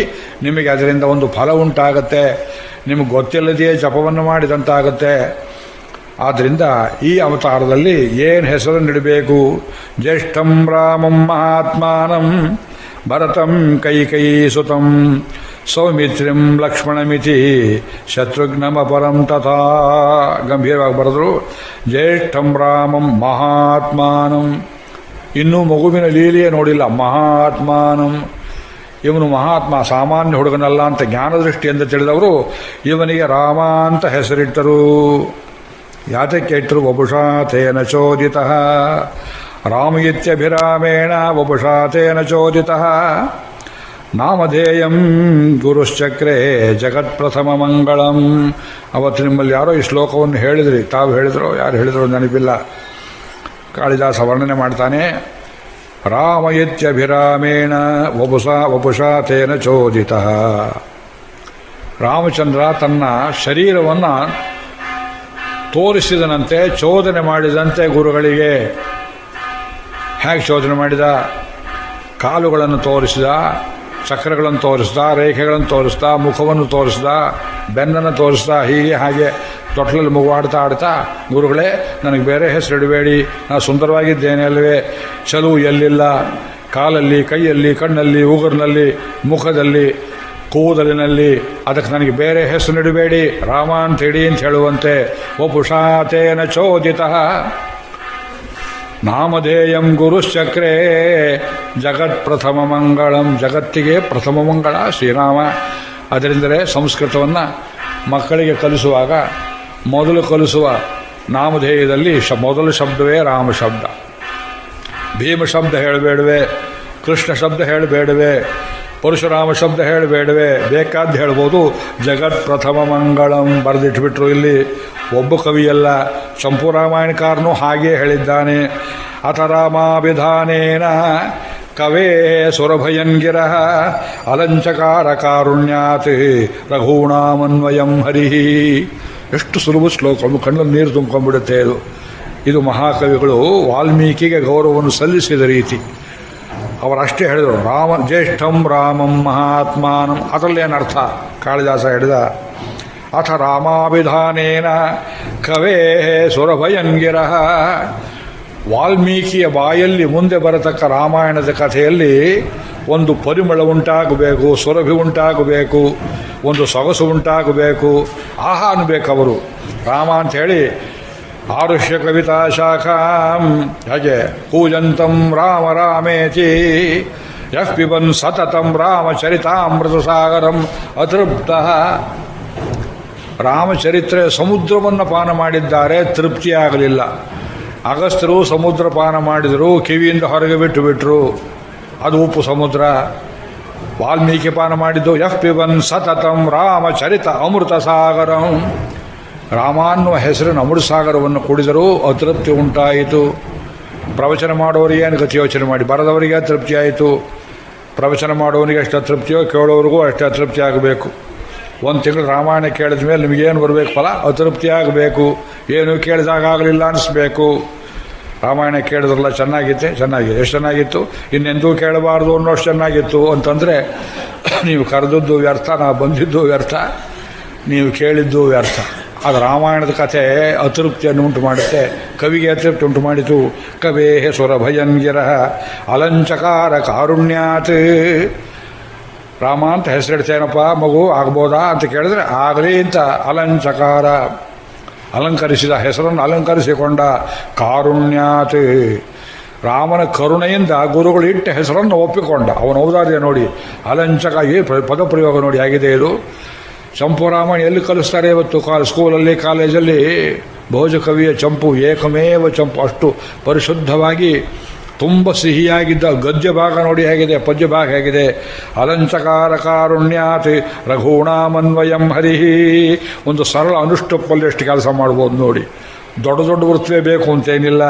ನಿಮಗೆ ಅದರಿಂದ ಒಂದು ಫಲ ಉಂಟಾಗತ್ತೆ, ನಿಮಗೆ ಗೊತ್ತಿಲ್ಲದೆಯೇ ಜಪವನ್ನು ಮಾಡಿದಂತಾಗತ್ತೆ. ಆದ್ದರಿಂದ ಈ ಅವತಾರದಲ್ಲಿ ಏನು ಹೆಸರನ್ನಿಡಬೇಕು? ಜ್ಯೇಷ್ಠಂ ರಾಮಂ ಮಹಾತ್ಮಾನಂ ಭರತಂ ಕೈಕೈಸುತಂ ಸೌಮಿತ್ರಿಂ ಲಕ್ಷ್ಮಣಮಿತಿ ಶತ್ರುಘ್ನಮಪರಂ ತಥಾ. ಗಂಭೀರವಾಗಿ ಬರೆದರು. ಜ್ಯೇಷ್ಠಂ ರಾಮಂ ಮಹಾತ್ಮಾನಂ, ಇನ್ನೂ ಮಗುವಿನ ಲೀಲೆಯೇ ನೋಡಿಲ್ಲ. ಮಹಾತ್ಮಾನಂ, ಇವನು ಮಹಾತ್ಮ, ಸಾಮಾನ್ಯ ಹುಡುಗನಲ್ಲ ಅಂತ ಜ್ಞಾನದೃಷ್ಟಿಯಿಂದ ತಿಳಿದವರು ಇವನಿಗೆ ರಾಮ ಅಂತ ಹೆಸರಿಟ್ಟರು. ಯಾತಕ್ಕೆ ಇಟ್ಟರು? ವಪುಷಾ ತೇನ ಚೋದಿತ, ರಾಮಯಿತ್ಯಭಿರಾಮೇಣ ವಪುಷಾ ತೇನ ಚೋದಿತಃ ನಾಮಧೇಯಂ ಗುರುಶ್ಚಕ್ರೆ ಜಗತ್ಪ್ರಥಮ ಮಂಗಳಂ. ಅವತ್ತು ನಿಮ್ಮಲ್ಲಿ ಯಾರೋ ಈ ಶ್ಲೋಕವನ್ನು ಹೇಳಿದ್ರಿ, ತಾವು ಹೇಳಿದ್ರೋ ಯಾರು ಹೇಳಿದ್ರೋ ನೆನಪಿಲ್ಲ. ಕಾಳಿದಾಸ ವರ್ಣನೆ ಮಾಡ್ತಾನೆ, ರಾಮಯಿತ್ಯಭಿರಾಮೇಣ ವಪುಷಾ ತೇನ ಚೋದಿತಃ. ರಾಮಚಂದ್ರ ತನ್ನ ಶರೀರವನ್ನು ತೋರಿಸಿದನಂತೆ, ಚೋದನೆ ಮಾಡಿದಂತೆ ಗುರುಗಳಿಗೆ. ಹೇಗೆ ಚೋದನೆ ಮಾಡಿದ? ಕಾಲುಗಳನ್ನು ತೋರಿಸಿದ, ಚಕ್ರಗಳನ್ನು ತೋರಿಸ್ದ, ರೇಖೆಗಳನ್ನು ತೋರಿಸ್ದ, ಮುಖವನ್ನು ತೋರಿಸ್ದ, ಬೆನ್ನನ್ನು ತೋರಿಸ್ದ. ಹೀಗೆ ಹಾಗೆ ತೊಟ್ಲಲ್ಲಿ ಮಗುವಾಡ್ತಾ ಆಡ್ತಾ, ಗುರುಗಳೇ ನನಗೆ ಬೇರೆ ಹೆಸರಿಡಬೇಡಿ, ನಾನು ಸುಂದರವಾಗಿದ್ದೇನೆ ಅಲ್ವೇ, ಚಲುವು ಎಲ್ಲಿಲ್ಲ, ಕಾಲಲ್ಲಿ, ಕೈಯಲ್ಲಿ, ಕಣ್ಣಲ್ಲಿ, ಉಗುರಿನಲ್ಲಿ, ಮುಖದಲ್ಲಿ, ಕೂದಲಿನಲ್ಲಿ, ಅದಕ್ಕೆ ನನಗೆ ಬೇರೆ ಹೆಸರು ನೀಡಬೇಡಿ, ರಾಮ ಅಂತೇಳಿ ಅಂತ ಹೇಳುವಂತೆ. ವಪುಷಾ ತೇನ ಚೋದಿತಃ ನಾಮಧೇಯಂ ಗುರುಶ್ಚಕ್ರೇ ಜಗತ್ ಪ್ರಥಮ ಮಂಗಳಂ. ಜಗತ್ತಿಗೆ ಪ್ರಥಮ ಮಂಗಳ ಶ್ರೀರಾಮ. ಅದರಿಂದಲೇ ಸಂಸ್ಕೃತವನ್ನು ಮಕ್ಕಳಿಗೆ ಕಲಿಸುವಾಗ ಮೊದಲು ಕಲಿಸುವ ನಾಮಧೇಯದಲ್ಲಿ ಮೊದಲ ಶಬ್ದವೇ ರಾಮ ಶಬ್ದ. ಭೀಮ ಶಬ್ದ ಹೇಳಬೇಡವೆ, ಕೃಷ್ಣ ಶಬ್ದ ಹೇಳಬೇಡವೆ, ಪರಶುರಾಮ ಶಬ್ದ ಹೇಳಬೇಡವೆ, ಬೇಕಾದ್ದು ಹೇಳ್ಬೋದು. ಜಗತ್ ಪ್ರಥಮ ಮಂಗಳಂ ಬರೆದಿಟ್ಬಿಟ್ರು. ಇಲ್ಲಿ ಒಬ್ಬ ಕವಿಯಲ್ಲ, ಚಂಪುರಾಮಾಯಣಕಾರನು ಹಾಗೇ ಹೇಳಿದ್ದಾನೆ. ಅಥ ರಾಮಾಭಿಧಾನೇನ ಕವೇ ಸುರಭಯನ್ಗಿರ ಅಲಂಚಕಾರ ಕಾರುಣ್ಯಾತ್ ರಘೂಣಾಮನ್ವಯಂ ಹರಿಹಿ. ಎಷ್ಟು ಸುಲಭ ಶ್ಲೋಕ, ಕಣ್ಣಲ್ಲಿ ನೀರು ತುಂಬ್ಕೊಂಡ್ಬಿಡುತ್ತೆ. ಇದು ಮಹಾಕವಿಗಳು ವಾಲ್ಮೀಕಿಗೆ ಗೌರವವನ್ನು ಸಲ್ಲಿಸಿದ ರೀತಿ. ಅವರಷ್ಟೇ ಹೇಳಿದರು, ರಾಮ ಜ್ಯೇಷ್ಠಂ ರಾಮಂ ಮಹಾತ್ಮಾನಂ. ಅದರಲ್ಲೇನರ್ಥ ಕಾಳಿದಾಸ ಹೇಳಿದ, ಅಥ ರಾಮಾಭಿಧಾನೇನ ಕವೇ ಸುರಭಯಂಗಿರ. ವಾಲ್ಮೀಕಿಯ ಬಾಯಲ್ಲಿ ಮುಂದೆ ಬರತಕ್ಕ ರಾಮಾಯಣದ ಕಥೆಯಲ್ಲಿ ಒಂದು ಪರಿಮಳ ಉಂಟಾಗಬೇಕು, ಸುರಭಿ ಉಂಟಾಗಬೇಕು, ಒಂದು ಸೊಗಸು ಉಂಟಾಗಬೇಕು, ಆಹಾ ಅನ್ಬೇಕವರು ರಾಮ ಅಂಥೇಳಿ. ಆರುಷ್ಯ ಕವಿತಾ ಶಾಖಾಂ ಹಾಗೆ ಕೂಜಂತಂ ರಾಮ ರಾಮೇತಿ ಯಃ ಪಿಬನ್ ಸತತಂ ರಾಮಚರಿತಾಮೃತ ಸಾಗರಂ ಅತೃಪ್ತ. ರಾಮಚರಿತ್ರೆ ಸಮುದ್ರವನ್ನು ಪಾನ ಮಾಡಿದ್ದಾರೆ, ತೃಪ್ತಿಯಾಗಲಿಲ್ಲ. ಅಗಸ್ತ್ಯರು ಸಮುದ್ರ ಪಾನ ಮಾಡಿದರು, ಕಿವಿಯಿಂದ ಹೊರಗೆ ಬಿಟ್ಟರು, ಅದು ಉಪ್ಪು ಸಮುದ್ರ. ವಾಲ್ಮೀಕಿ ಪಾನ ಮಾಡಿದ್ದು ಯಃ ಪಿಬನ್ ಸತತಂ ರಾಮಚರಿತ ಅಮೃತ ಸಾಗರಂ. ರಾಮ ಅನ್ನುವ ಹೆಸರಿನ ಅಮೃತ ಸಾಗರವನ್ನು ಕುಡಿದರೂ ಅತೃಪ್ತಿ ಉಂಟಾಯಿತು. ಪ್ರವಚನ ಮಾಡೋರಿಗೆ ಏನು ಗತಿ ಯೋಚನೆ ಮಾಡಿ, ಬರದವರಿಗೆ ತೃಪ್ತಿ ಆಯಿತು. ಪ್ರವಚನ ಮಾಡೋನಿಗೆ ಎಷ್ಟು ಅತೃಪ್ತಿಯೋ ಕೇಳೋರಿಗೂ ಅಷ್ಟು ಅತೃಪ್ತಿ ಆಗಬೇಕು. ಒಂದು ತಿಂಗಳು ರಾಮಾಯಣ ಕೇಳಿದ ಮೇಲೆ ನಿಮಗೇನು ಬರಬೇಕು ಫಲ? ಅತೃಪ್ತಿ ಆಗಬೇಕು. ಏನು ಕೇಳಿದಾಗ ಆಗಲಿಲ್ಲ ಅನಿಸ್ಬೇಕು. ರಾಮಾಯಣ ಕೇಳಿದ್ರಲ್ಲ ಚೆನ್ನಾಗಿತ್ತೆ, ಚೆನ್ನಾಗಿದೆ, ಎಷ್ಟು ಚೆನ್ನಾಗಿತ್ತು, ಇನ್ನೆಂದೂ ಕೇಳಬಾರ್ದು ಅನ್ನೋಷ್ಟು ಚೆನ್ನಾಗಿತ್ತು ಅಂತಂದರೆ ನೀವು ಕರೆದದ್ದು ವ್ಯರ್ಥ, ನಾವು ಬಂದಿದ್ದು ವ್ಯರ್ಥ, ನೀವು ಕೇಳಿದ್ದು ವ್ಯರ್ಥ. ಅದು ರಾಮಾಯಣದ ಕಥೆ ಅತೃಪ್ತಿಯನ್ನು ಉಂಟು ಮಾಡುತ್ತೆ. ಕವಿಗೆ ಅತೃಪ್ತಿ ಉಂಟು ಮಾಡಿತು. ಕವೇ ಸುರಭಯಂಗಿರ ಅಲಂಚಕಾರ ಕಾರುಣ್ಯಾತ್. ರಾಮ ಅಂತ ಹೆಸರಿಡ್ತೇನಪ್ಪ, ಮಗು ಆಗ್ಬೋದಾ ಅಂತ ಕೇಳಿದ್ರೆ ಆಗಲಿ ಅಂತ ಅಲಂಚಕಾರ, ಅಲಂಕರಿಸಿದ, ಹೆಸರನ್ನು ಅಲಂಕರಿಸಿಕೊಂಡ. ಕಾರುಣ್ಯಾತ್, ರಾಮನ ಕರುಣೆಯಿಂದ ಗುರುಗಳು ಇಟ್ಟ ಹೆಸರನ್ನು ಒಪ್ಪಿಕೊಂಡ. ಅವನ ಔದಾರ್ಯ ನೋಡಿ, ಅಲಂಚಕ, ಈ ಪದಪ್ರಯೋಗ ನೋಡಿ ಆಗಿದೆ ಇದು. ಚಂಪುರಾಮಾಯಣ ಎಲ್ಲಿ ಕಲಿಸ್ತಾರೆ ಇವತ್ತು? ಸ್ಕೂಲಲ್ಲಿ, ಕಾಲೇಜಲ್ಲಿ. ಭೋಜಕವಿಯ ಚಂಪು ಏಕಮೇವ ಚಂಪು, ಅಷ್ಟು ಪರಿಶುದ್ಧವಾಗಿ ತುಂಬ ಸಿಹಿಯಾಗಿದ್ದ. ಗದ್ಯ ಭಾಗ ನೋಡಿ ಹೇಗಿದೆ, ಪದ್ಯ ಭಾಗ ಹೇಗಿದೆ. ಅಲಂಚಕಾರ ಕಾರುಣ್ಯಾತ್ ರಘೂಣಾಮನ್ವಯಂ ಹರಿಹಿ. ಒಂದು ಸರಳ ಅನುಷ್ಠುಪ್ಪಲ್ಲಿ ಎಷ್ಟು ಕೆಲಸ ಮಾಡ್ಬೋದು ನೋಡಿ. ದೊಡ್ಡ ದೊಡ್ಡ ವೃತ್ತವೇ ಬೇಕು ಅಂತೇನಿಲ್ಲ.